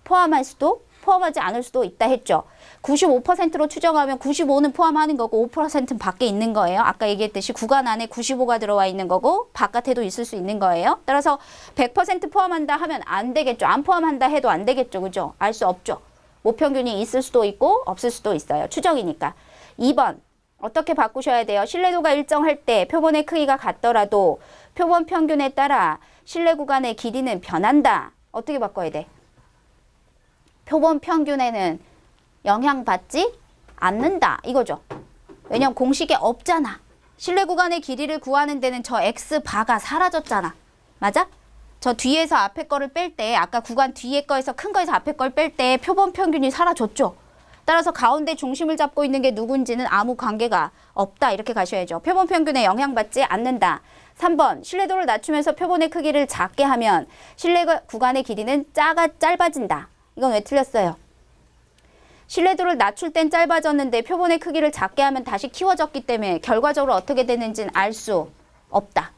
포함할 수도 포함하지 않을 수도 있다 했죠. 95%로 추정하면 95는 포함하는 거고 5%는 밖에 있는 거예요. 아까 얘기했듯이 구간 안에 95가 들어와 있는 거고 바깥에도 있을 수 있는 거예요. 따라서 100% 포함한다 하면 안 되겠죠. 안 포함한다 해도 안 되겠죠. 그죠? 알 수 없죠. 모평균이 있을 수도 있고 없을 수도 있어요. 추정이니까. 2번. 어떻게 바꾸셔야 돼요? 신뢰도가 일정할 때 표본의 크기가 같더라도 표본 평균에 따라 실내 구간의 길이는 변한다. 어떻게 바꿔야 돼? 표본 평균에는 영향받지 않는다. 이거죠. 왜냐면 공식에 없잖아. 실내 구간의 길이를 구하는 데는 저 X바가 사라졌잖아. 맞아? 저 뒤에서 앞에 거를 뺄 때 아까 구간 뒤에 거에서 큰 거에서 앞에 걸 뺄 때 표본 평균이 사라졌죠. 따라서 가운데 중심을 잡고 있는 게 누군지는 아무 관계가 없다. 이렇게 가셔야죠. 표본 평균에 영향받지 않는다. 3번. 신뢰도를 낮추면서 표본의 크기를 작게 하면 실내 구간의 길이는 짧아진다. 이건 왜 틀렸어요? 신뢰도를 낮출 땐 짧아졌는데 표본의 크기를 작게 하면 다시 키워졌기 때문에 결과적으로 어떻게 되는지는 알 수 없다.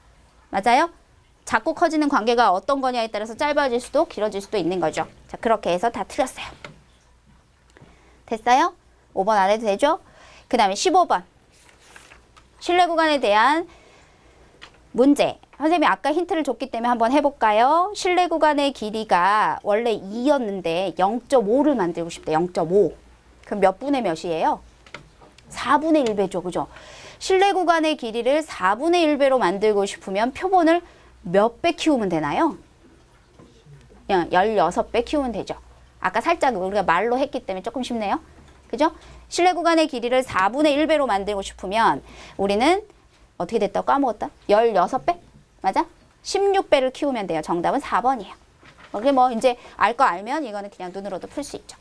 맞아요? 작고 커지는 관계가 어떤 거냐에 따라서 짧아질 수도 길어질 수도 있는 거죠. 자, 그렇게 해서 다 틀렸어요. 됐어요? 5번 안 해도 되죠? 그 다음에 15번. 실내 구간에 대한 문제. 선생님이 아까 힌트를 줬기 때문에 한번 해볼까요? 실내 구간의 길이가 원래 2였는데 0.5를 만들고 싶다. 0.5. 그럼 몇 분의 몇이에요? 4분의 1배죠. 그죠? 실내 구간의 길이를 4분의 1배로 만들고 싶으면 표본을 몇 배 키우면 되나요? 16배 키우면 되죠. 아까 살짝 우리가 말로 했기 때문에 조금 쉽네요. 그죠? 실내 구간의 길이를 4분의 1배로 만들고 싶으면 우리는 어떻게 됐다고 까먹었다? 16배? 맞아? 16배를 키우면 돼요. 정답은 4번이에요. 그게 뭐 이제 알 거 알면 이거는 그냥 눈으로도 풀 수 있죠.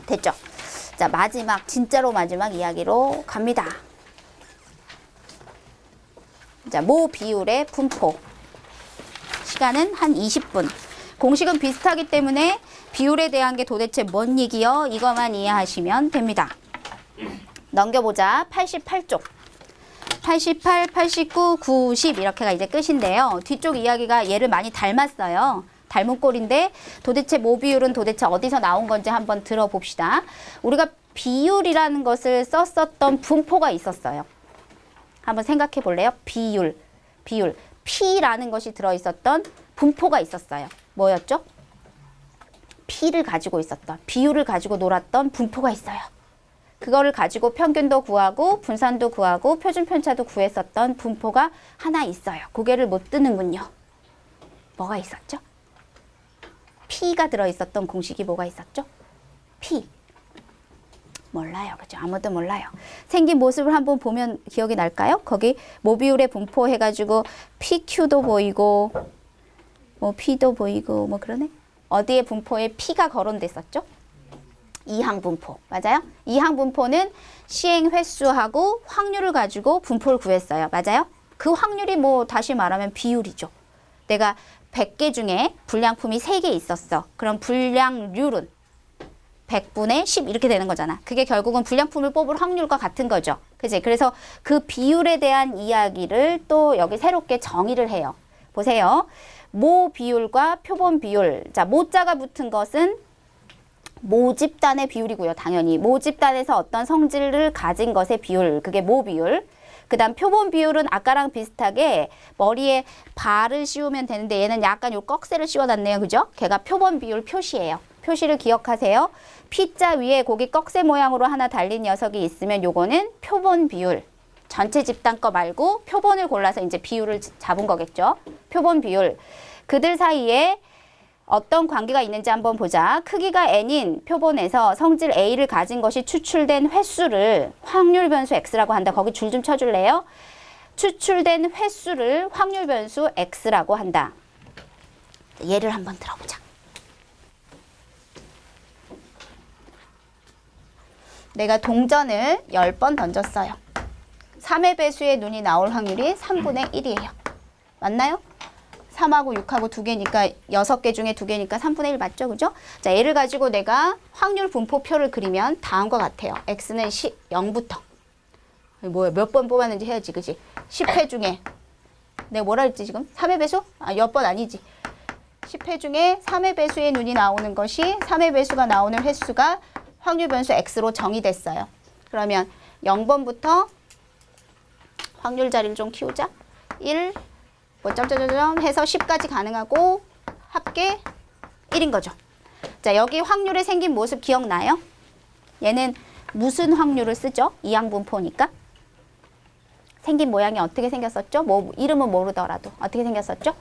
됐죠? 자, 마지막 진짜로 마지막 이야기로 갑니다. 자, 모 비율의 분포. 시간은 한 20분. 공식은 비슷하기 때문에 비율에 대한 게 도대체 뭔 얘기요? 이것만 이해하시면 됩니다. 넘겨보자. 88쪽. 88, 89, 90 이렇게가 이제 끝인데요. 뒤쪽 이야기가 얘를 많이 닮았어요. 닮은 꼴인데 도대체 모 비율은 도대체 어디서 나온 건지 한번 들어봅시다. 우리가 비율이라는 것을 썼었던 분포가 있었어요. 한번 생각해 볼래요? 비율. P라는 것이 들어있었던 분포가 있었어요. 뭐였죠? P를 가지고 있었던, 비율을 가지고 놀았던 분포가 있어요. 그거를 가지고 평균도 구하고 분산도 구하고 표준 편차도 구했었던 분포가 하나 있어요. 고개를 못 드는군요. 뭐가 있었죠? P가 들어있었던 공식이 뭐가 있었죠? P. 몰라요. 그죠? 아무도 몰라요. 생긴 모습을 한번 보면 기억이 날까요? 거기 모비율의 분포 해가지고 PQ도 보이고 뭐 P도 보이고 뭐 그러네. 어디에 분포에 P가 거론됐었죠? 이항 분포. 맞아요? 이항 분포는 시행 횟수하고 확률을 가지고 분포를 구했어요. 맞아요? 그 확률이 뭐 다시 말하면 비율이죠. 내가 100개 중에 불량품이 3개 있었어. 그럼 불량률은 100분의 10 이렇게 되는 거잖아. 그게 결국은 불량품을 뽑을 확률과 같은 거죠. 그치? 그래서 그 비율에 대한 이야기를 또 여기 새롭게 정의를 해요. 보세요. 모 비율과 표본 비율. 자, 모자가 붙은 것은 모집단의 비율이고요. 당연히 모집단에서 어떤 성질을 가진 것의 비율. 그게 모 비율. 그 다음 표본 비율은 아까랑 비슷하게 머리에 발을 씌우면 되는데 얘는 약간 요 꺽쇠를 씌워놨네요. 그죠? 걔가 표본 비율 표시예요. 표시를 기억하세요. P자 위에 거기 꺽쇠 모양으로 하나 달린 녀석이 있으면 요거는 표본 비율. 전체 집단 거 말고 표본을 골라서 이제 비율을 잡은 거겠죠. 표본 비율. 그들 사이에 어떤 관계가 있는지 한번 보자. 크기가 n인 표본에서 성질 A를 가진 것이 추출된 횟수를 확률 변수 X라고 한다. 거기 줄 좀 쳐줄래요? 추출된 횟수를 확률 변수 X라고 한다. 예를 한번 들어보자. 내가 동전을 10번 던졌어요. 3의 배수의 눈이 나올 확률이 3분의 1이에요. 맞나요? 3하고 6하고 2개니까 6개 중에 2개니까 3분의 1 맞죠? 그죠? 자, 얘를 가지고 내가 확률 분포표를 그리면 다음과 같아요. X는 0부터. 뭐야, 몇 번 뽑았는지 해야지, 그지? 10회 중에. 내가 뭐라 했지, 지금? 3의 배수? 아, 몇 번 아니지. 10회 중에 3의 배수의 눈이 나오는 것이 3의 배수가 나오는 횟수가 확률 변수 X로 정의됐어요. 그러면 0번부터 확률 자리를 좀 키우자. 1, 뭐 점점점점 해서 10까지 가능하고 합계 1인 거죠. 자, 여기 확률이 생긴 모습 기억나요? 얘는 무슨 확률을 쓰죠? 이항분포니까. 생긴 모양이 어떻게 생겼었죠? 뭐 이름은 모르더라도 어떻게 생겼었죠?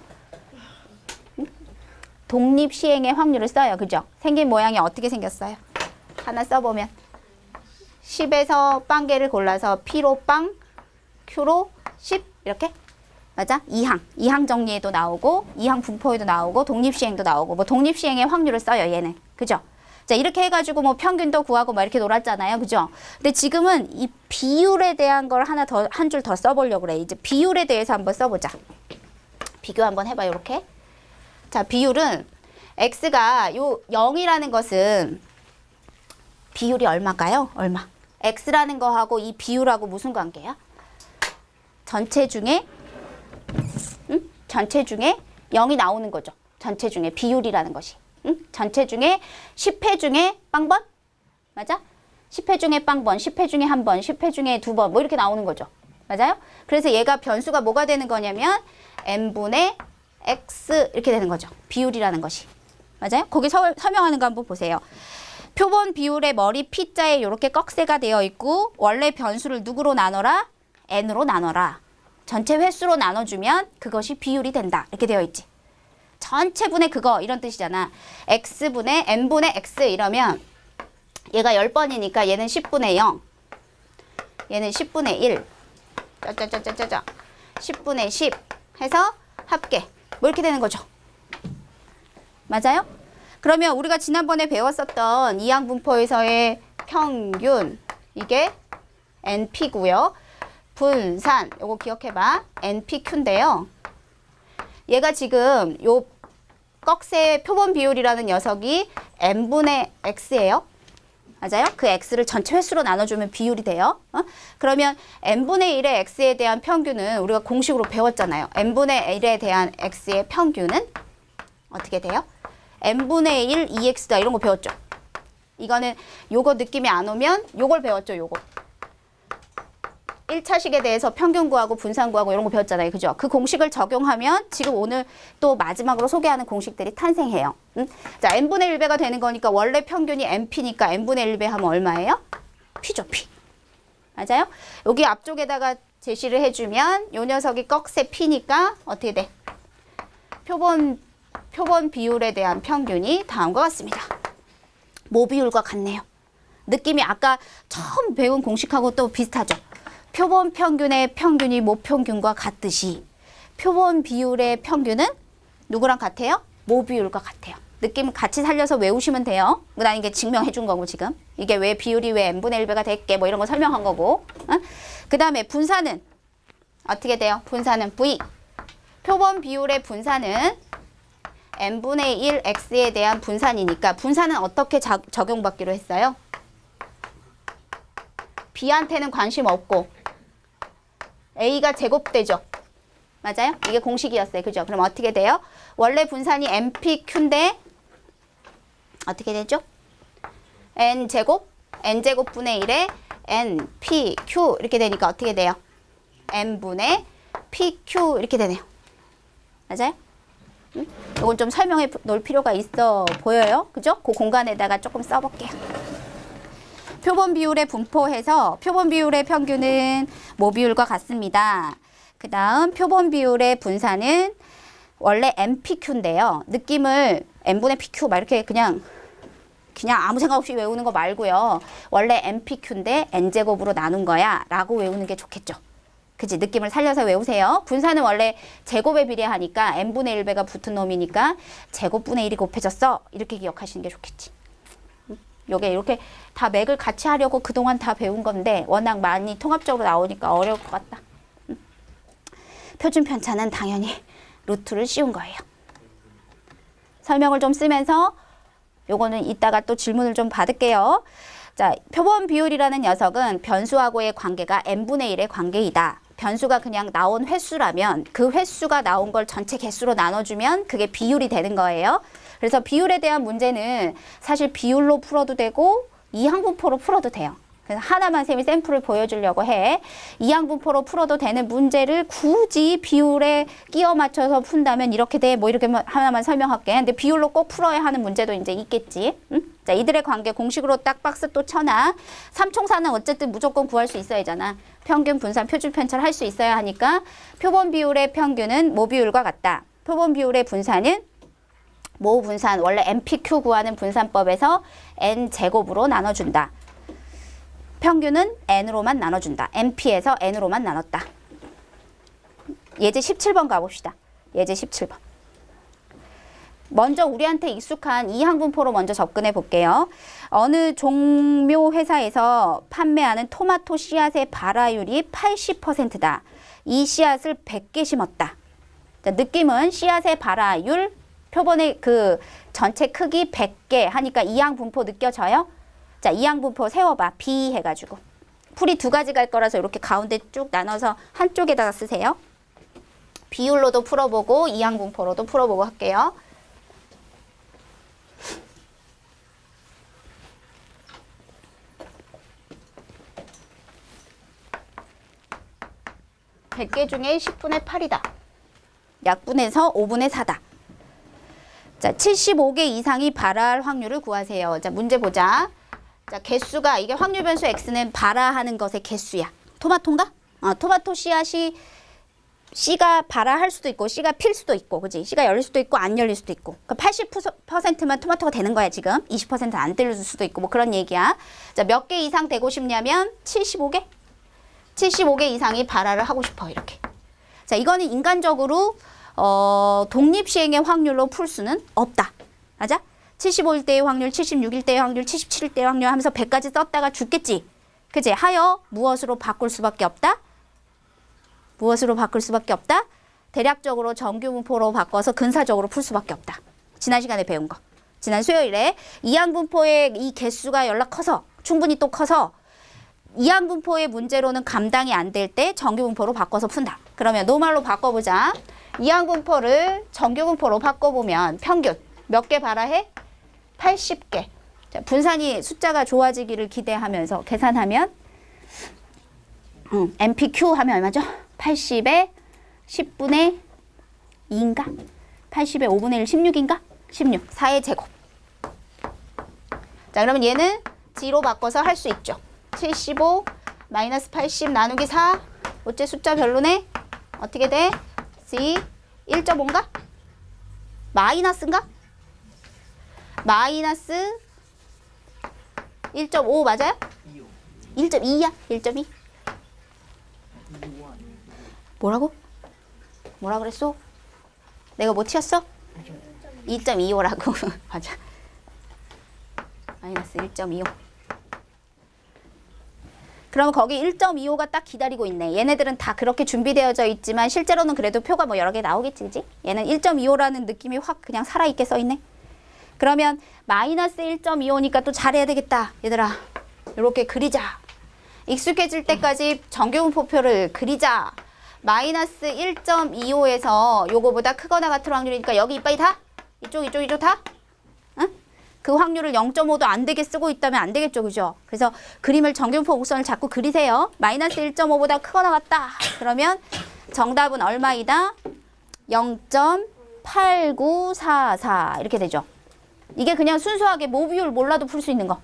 독립시행의 확률을 써요. 그죠? 생긴 모양이 어떻게 생겼어요? 하나 써보면 10에서 빵개를 골라서 P로 빵, Q로 10 이렇게 맞아? 이항 정리에도 나오고 이항 분포에도 나오고 독립시행도 나오고 뭐 독립시행의 확률을 써요. 얘는. 그죠? 자, 이렇게 해가지고 뭐 평균도 구하고 막 이렇게 놀았잖아요. 그죠? 근데 지금은 이 비율에 대한 걸 하나 더, 한 줄 더 써보려고 그래. 이제 비율에 대해서 한번 써보자. 비교 한번 해봐요. 이렇게. 자, 비율은 X가 요 0이라는 것은 비율이 얼마일까요? 얼마? X라는 거하고 이 비율하고 무슨 관계야? 전체 중에 전체 중에 0이 나오는 거죠. 전체 중에 비율이라는 것이. 전체 중에 10회 중에 빵번? 맞아? 10회 중에 빵번, 10회 중에 한 번, 10회 중에 두 번 뭐 이렇게 나오는 거죠. 맞아요? 그래서 얘가 변수가 뭐가 되는 거냐면 n분의 x 이렇게 되는 거죠. 비율이라는 것이. 맞아요? 거기 설명하는 거 한번 보세요. 표본 비율의 머리 P자에 이렇게 꺽쇠가 되어 있고 원래 변수를 누구로 나눠라? n으로 나눠라. 전체 횟수로 나눠주면 그것이 비율이 된다. 이렇게 되어 있지. 전체분의 그거 이런 뜻이잖아. x분의 n분의 x 이러면 얘가 10번이니까 얘는 10분의 0. 얘는 10분의 1. 짜짜짜짜짜 10분의 10 해서 합계. 뭐 이렇게 되는 거죠. 맞아요? 그러면 우리가 지난번에 배웠었던 이항분포에서의 평균 이게 NP고요. 분산 요거 기억해봐. NPQ인데요. 얘가 지금 요 꺽쇠 표본 비율이라는 녀석이 n분의 x예요. 맞아요? 그 x를 전체 횟수로 나눠주면 비율이 돼요. 그러면 n분의 1의 x에 대한 평균은 우리가 공식으로 배웠잖아요. n분의 1에 대한 x의 평균은 어떻게 돼요? n분의 1 2x다 이런 거 배웠죠. 이거는 요거 느낌이 안 오면 요걸 배웠죠. 요거. 1차식에 대해서 평균 구하고 분산 구하고 이런 거 배웠잖아요. 그죠? 그 공식을 적용하면 지금 오늘 또 마지막으로 소개하는 공식들이 탄생해요. 자, n분의 1배가 되는 거니까 원래 평균이 np니까 n분의 1배 하면 얼마예요? p죠, p. 맞아요? 여기 앞쪽에다가 제시를 해주면 요 녀석이 꺽쇠 p니까 어떻게 돼? 표본 비율에 대한 평균이 다음과 같습니다. 모 비율과 같네요. 느낌이 아까 처음 배운 공식하고 또 비슷하죠? 표본 평균의 평균이 모 평균과 같듯이 표본 비율의 평균은 누구랑 같아요? 모 비율과 같아요. 느낌 같이 살려서 외우시면 돼요. 난 이게 증명해 준 거고 지금. 이게 왜 비율이 왜 n분의 1배가 됐게 뭐 이런 거 설명한 거고. 그 다음에 분산은 어떻게 돼요? 분산은 V. 표본 비율의 분산은 n분의 1 x에 대한 분산이니까 분산은 어떻게 적용받기로 했어요? b한테는 관심 없고 a가 제곱되죠. 맞아요? 이게 공식이었어요. 그죠? 그럼 어떻게 돼요? 원래 분산이 npq인데 어떻게 되죠? n제곱분의 1에 npq 이렇게 되니까 어떻게 돼요? n분의 pq 이렇게 되네요. 맞아요? 이건 좀 설명해 놓을 필요가 있어 보여요. 그죠? 그 공간에다가 조금 써볼게요. 표본 비율에 분포해서 표본 비율의 평균은 모 비율과 같습니다. 그 다음 표본 비율의 분산은 원래 npq인데요. 느낌을 n분의 pq 막 이렇게 그냥 아무 생각 없이 외우는 거 말고요. 원래 npq인데 n제곱으로 나눈 거야 라고 외우는 게 좋겠죠. 그치? 느낌을 살려서 외우세요. 분산은 원래 제곱에 비례하니까 n분의 1배가 붙은 놈이니까 제곱분의 1이 곱해졌어. 이렇게 기억하시는 게 좋겠지. 요게 이렇게 다 맥을 같이 하려고 그동안 다 배운 건데 워낙 많이 통합적으로 나오니까 어려울 것 같다. 표준 편차는 당연히 루트를 씌운 거예요. 설명을 좀 쓰면서 요거는 이따가 또 질문을 좀 받을게요. 자, 표본 비율이라는 녀석은 변수하고의 관계가 n분의 1의 관계이다. 변수가 그냥 나온 횟수라면 그 횟수가 나온 걸 전체 개수로 나눠주면 그게 비율이 되는 거예요. 그래서 비율에 대한 문제는 사실 비율로 풀어도 되고 이항분포로 풀어도 돼요. 그래서 하나만 쌤이 샘플을 보여주려고 해. 이항분포로 풀어도 되는 문제를 굳이 비율에 끼워 맞춰서 푼다면 이렇게 돼. 뭐 이렇게 하나만 설명할게. 근데 비율로 꼭 풀어야 하는 문제도 이제 있겠지. 응? 자, 이들의 관계 공식으로 딱 박스 또 쳐놔. 삼총사는 어쨌든 무조건 구할 수 있어야 하잖아. 평균, 분산, 표준 편차를 할 수 있어야 하니까 표본 비율의 평균은 모 비율과 같다. 표본 비율의 분산은 모 분산, 원래 npq 구하는 분산법에서 n제곱으로 나눠준다. 평균은 n으로만 나눠준다. np에서 n으로만 나눴다. 예제 17번 가봅시다. 예제 17번. 먼저 우리한테 익숙한 이항분포로 먼저 접근해 볼게요. 어느 종묘 회사에서 판매하는 토마토 씨앗의 발화율이 80%다. 이 씨앗을 100개 심었다. 자, 느낌은 씨앗의 발화율, 표본의 그 전체 크기 100개 하니까 이항분포 느껴져요? 자, 이항분포 세워봐. B 해가지고. 풀이 두 가지 갈 거라서 이렇게 가운데 쭉 나눠서 한쪽에다가 쓰세요. 비율로도 풀어보고 이항분포로도 풀어보고 할게요. (100개) 중에 10분의 8이다. 약분해서 5분의 4다. 자, 75개 이상이 발화할 확률을 구하세요. 자, 문제 보자. 자, 개수가 이게 확률 변수 x는 발화하는 것의 개수야. 토마토인가? 토마토 씨앗이 씨가 발화할 수도 있고 씨가 필 수도 있고, 그지? 씨가 열릴 수도 있고 안 열릴 수도 있고. 그러니까 80%만 토마토가 되는 거야 지금. 20% 안 들릴 수도 있고 뭐 그런 얘기야. 자, 몇 개 이상 되고 싶냐면 75개? 75개 이상이 발화를 하고 싶어 이렇게. 자, 이거는 인간적으로 독립시행의 확률로 풀 수는 없다. 맞아? 75일 때의 확률, 76일 때의 확률, 77일 때의 확률 하면서 100까지 썼다가 죽겠지. 그치? 하여 무엇으로 바꿀 수밖에 없다? 무엇으로 바꿀 수밖에 없다? 대략적으로 정규분포로 바꿔서 근사적으로 풀 수밖에 없다. 지난 시간에 배운 거. 지난 수요일에 이항분포의 이 개수가 연락 커서 충분히 또 커서 이항분포의 문제로는 감당이 안 될 때 정규분포로 바꿔서 푼다. 그러면 노말로 바꿔보자. 이항분포를 정규분포로 바꿔보면 평균 몇 개 발하해? 80개. 자, 분산이 숫자가 좋아지기를 기대하면서 계산하면 MPQ 하면 얼마죠? 80에 10분의 2인가? 80에 5분의 1, 16인가? 16. 4의 제곱. 자, 그러면 얘는 G로 바꿔서 할 수 있죠. 75 마이너스 80 나누기 4. 어째 숫자 별로네? 어떻게 돼? C 1.5인가? 마이너스인가? 마이너스 1.5 맞아요? 1.2야? 1.2? 뭐라고? 뭐라 그랬어? 내가 뭐 튀었어? 2.25라고. 맞아. 마이너스 1.25. 그럼 거기 1.25가 딱 기다리고 있네. 얘네들은 다 그렇게 준비되어져 있지만 실제로는 그래도 표가 뭐 여러 개 나오겠지, 그지? 얘는 1.25라는 느낌이 확 그냥 살아있게 써있네. 그러면 마이너스 1.25니까 또 잘해야 되겠다. 얘들아, 이렇게 그리자. 익숙해질 때까지 정규분포표를 그리자. 마이너스 1.25에서 요거보다 크거나 같을 확률이니까 여기 이빨이 다? 이쪽 다? 응? 그 확률을 0.5도 안 되게 쓰고 있다면 안 되겠죠, 그죠? 그래서 그림을 정규분포 곡선을 자꾸 그리세요. 마이너스 1.5보다 크거나 같다. 그러면 정답은 얼마이다? 0.8944 이렇게 되죠. 이게 그냥 순수하게 모 비율 몰라도 풀 수 있는 거.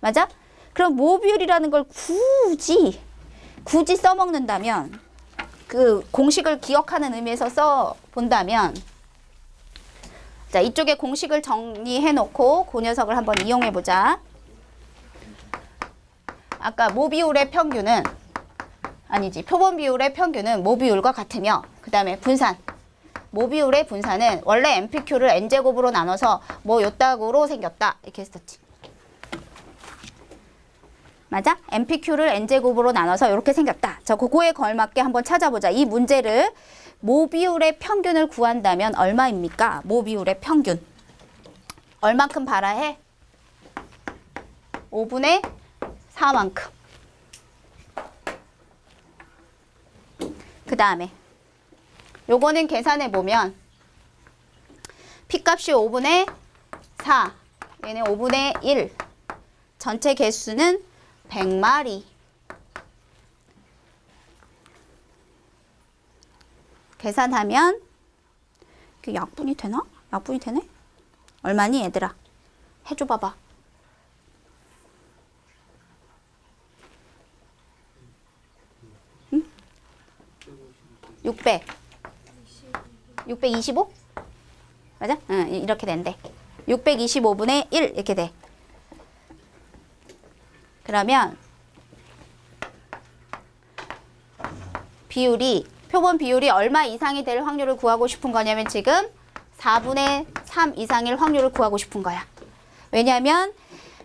맞아? 그럼 모 비율이라는 걸 굳이 써먹는다면 그 공식을 기억하는 의미에서 써 본다면 자, 이쪽에 공식을 정리해 놓고 그 녀석을 한번 이용해 보자. 아까 모 비율의 평균은 아니지, 표본 비율의 평균은 모 비율과 같으며 그 다음에 분산. 모 비율의 분산은 원래 MPQ를 N제곱으로 나눠서 뭐 요따구로 생겼다. 이렇게 했었지. 맞아? MPQ를 N제곱으로 나눠서 이렇게 생겼다. 자, 그거에 걸맞게 한번 찾아보자. 이 문제를 모 비율의 평균을 구한다면 얼마입니까? 모 비율의 평균. 얼만큼 발하해? 5분의 4만큼. 그 다음에 요거는 계산해 보면 P값이 5분의 4, 얘는 5분의 1. 전체 개수는 100마리. 계산하면 그 약분이 되나? 약분이 되네? 얼마니 얘들아? 해줘 봐봐. 600. 625? 맞아? 응, 이렇게 된대. 625분의 1 이렇게 돼. 그러면 비율이 표본 비율이 얼마 이상이 될 확률을 구하고 싶은 거냐면 지금 4분의 3 이상일 확률을 구하고 싶은 거야. 왜냐하면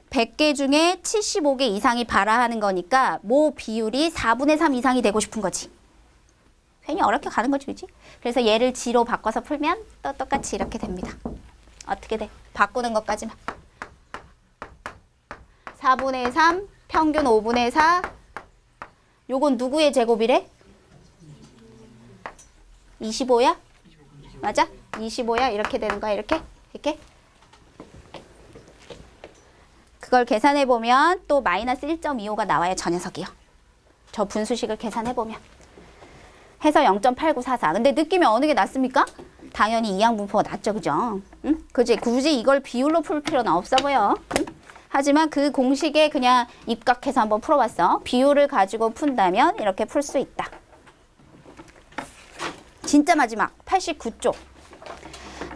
100개 중에 75개 이상이 발화하는 거니까 모 비율이 4분의 3 이상이 되고 싶은 거지. 괜히 어렵게 가는 거지, 그치? 그래서 얘를 G로 바꿔서 풀면 또 똑같이 이렇게 됩니다. 어떻게 돼? 바꾸는 것까지만. 4분의 3, 평균 5분의 4. 요건 누구의 제곱이래? 25야? 맞아? 25야? 이렇게 되는 거야, 이렇게? 이렇게? 그걸 계산해보면 또 마이너스 1.25가 나와요, 저 녀석이요. 저 분수식을 계산해보면. 해서 0.8944. 근데 느낌이 어느 게 낫습니까? 당연히 이항분포가 낫죠, 그죠? 응? 그지? 굳이 이걸 비율로 풀 필요는 없어 보여. 응? 하지만 그 공식에 그냥 입각해서 한번 풀어봤어. 비율을 가지고 푼다면 이렇게 풀 수 있다. 진짜 마지막 89쪽.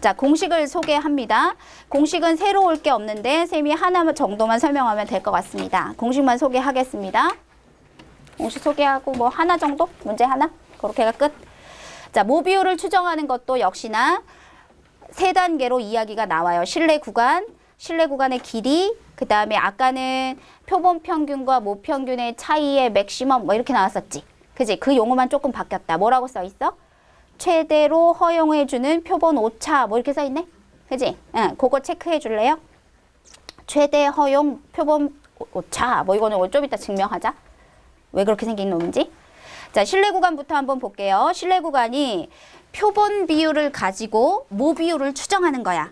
자, 공식을 소개합니다. 공식은 새로울 게 없는데 쌤이 하나 정도만 설명하면 될 것 같습니다. 공식만 소개하겠습니다. 공식 소개하고 뭐 하나 정도? 문제 하나? 그렇게가 끝. 자, 모 비율을 추정하는 것도 역시나 세 단계로 이야기가 나와요. 실내 구간의 길이, 그 다음에 아까는 표본 평균과 모 평균의 차이의 맥시멈 뭐 이렇게 나왔었지. 그지? 그 용어만 조금 바뀌었다. 뭐라고 써 있어? 최대로 허용해주는 표본 오차 뭐 이렇게 써 있네. 그지? 응, 그거 체크해 줄래요? 최대 허용 표본 오차. 뭐 이거는 좀 이따 증명하자. 왜 그렇게 생긴 놈인지. 자, 실내 구간부터 한번 볼게요. 실내 구간이 표본 비율을 가지고 모 비율을 추정하는 거야.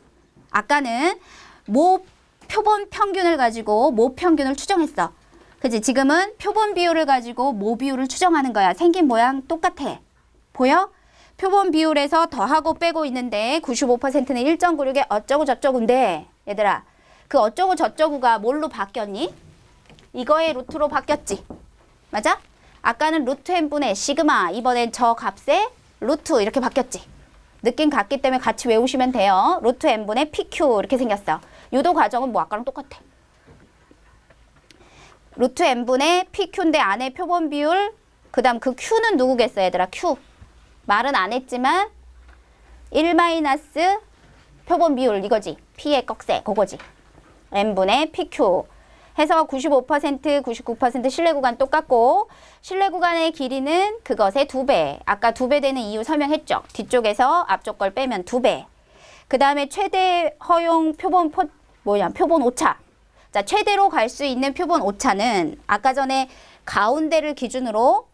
아까는 표본 평균을 가지고 모 평균을 추정했어. 그치? 지금은 표본 비율을 가지고 모 비율을 추정하는 거야. 생긴 모양 똑같아. 보여? 표본 비율에서 더하고 빼고 있는데 95%는 1.96에 어쩌고 저쩌고인데 얘들아, 그 어쩌고 저쩌고가 뭘로 바뀌었니? 이거의 루트로 바뀌었지. 맞아? 아까는 루트 n분의 시그마, 이번엔 저 값에 루트 이렇게 바뀌었지. 느낌 같기 때문에 같이 외우시면 돼요. 루트 n분의 pq 이렇게 생겼어. 유도 과정은 뭐 아까랑 똑같아. 루트 n분의 pq인데 안에 표본 비율, 그 다음 그 q는 누구겠어 얘들아? q. 말은 안 했지만 1 마이너스 표본 비율 이거지. p의 꺽쇠 그거지. n분의 pq 해서 95%, 99% 실내 구간 똑같고 실내 구간의 길이는 그것의 2배. 아까 2배 되는 이유 설명했죠. 뒤쪽에서 앞쪽 걸 빼면 2배. 그 다음에 최대 허용 표본 표본 오차. 자, 최대로 갈 수 있는 표본 오차는 아까 전에 가운데를 기준으로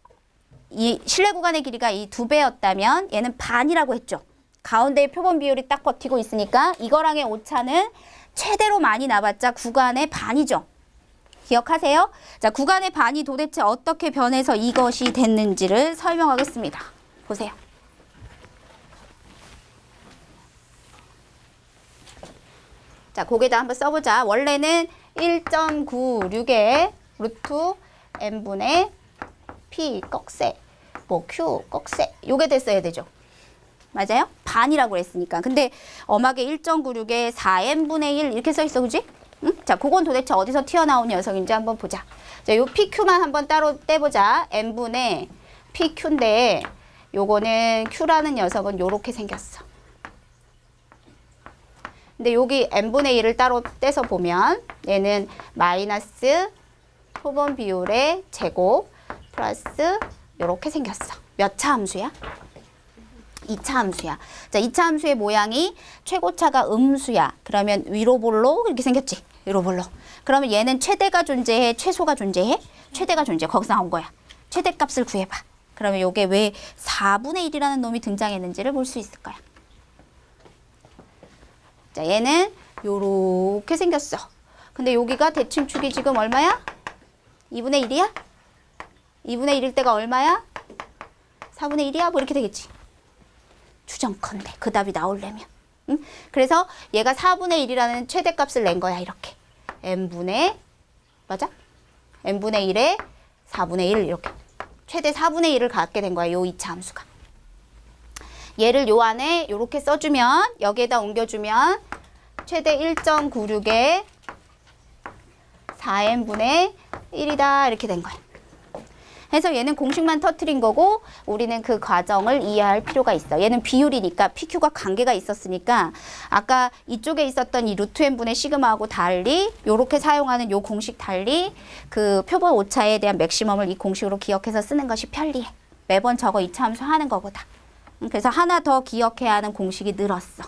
이 실내 구간의 길이가 이 2배였다면 얘는 반이라고 했죠. 가운데의 표본 비율이 딱 버티고 있으니까 이거랑의 오차는 최대로 많이 나봤자 구간의 반이죠. 기억하세요? 자, 구간의 반이 도대체 어떻게 변해서 이것이 됐는지를 설명하겠습니다. 보세요. 자, 거기다 한번 써보자. 원래는 1.96의 루트 n분의 p 꺽쇠, 뭐 q 꺽쇠 요게 됐어야 되죠. 맞아요? 반이라고 그랬으니까. 근데 엄하게 1.96에 4n분의 1 이렇게 써 있어, 그지? 응? 자, 그건 도대체 어디서 튀어나온 녀석인지 한번 보자. 자, 요 pq만 한번 따로 떼보자. n분의 pq인데 요거는 q라는 녀석은 요렇게 생겼어. 근데 여기 n분의 1을 따로 떼서 보면 얘는 마이너스 표본 비율의 제곱 플러스 요렇게 생겼어. 몇 차 함수야? 2차 함수야. 자, 2차 함수의 모양이 최고차가 음수야. 그러면 위로 볼로 이렇게 생겼지. 위로 볼로. 그러면 얘는 최대가 존재해? 최소가 존재해? 최대가 존재해. 거기서 나온 거야. 최대값을 구해봐. 그러면 요게 왜 4분의 1이라는 놈이 등장했는지를 볼 수 있을 거야. 자, 얘는 요렇게 생겼어. 근데 여기가 대칭축이 지금 얼마야? 2분의 1이야? 2분의 1일 때가 얼마야? 4분의 1이야? 뭐 이렇게 되겠지. 추정컨대 그 답이 나오려면. 응? 그래서 얘가 4분의 1이라는 최대값을 낸 거야. 이렇게. n분의 맞아? n분의 1에 4분의 1 이렇게. 최대 4분의 1을 갖게 된 거야. 요 2차 함수가. 얘를 요 안에 요렇게 써주면 여기에다 옮겨주면 최대 1.96에 4n분의 1이다 이렇게 된 거야. 그래서 얘는 공식만 터뜨린 거고 우리는 그 과정을 이해할 필요가 있어. 얘는 비율이니까 PQ가 관계가 있었으니까 아까 이쪽에 있었던 이 루트 n분의 시그마하고 달리 요렇게 사용하는 요 공식 달리 그 표본 오차에 대한 맥시멈을 이 공식으로 기억해서 쓰는 것이 편리해. 매번 저거 2차 함수 하는 거보다. 그래서 하나 더 기억해야 하는 공식이 늘었어.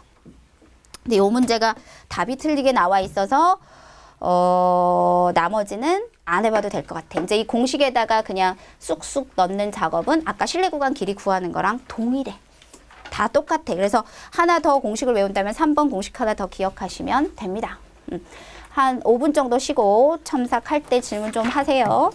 근데 요 문제가 답이 틀리게 나와 있어서 나머지는 안 해봐도 될 것 같아. 이제 이 공식에다가 그냥 쑥쑥 넣는 작업은 아까 실내 구간 길이 구하는 거랑 동일해. 다 똑같아. 그래서 하나 더 공식을 외운다면 3번 공식 하나 더 기억하시면 됩니다. 한 5분 정도 쉬고 첨삭할 때 질문 좀 하세요.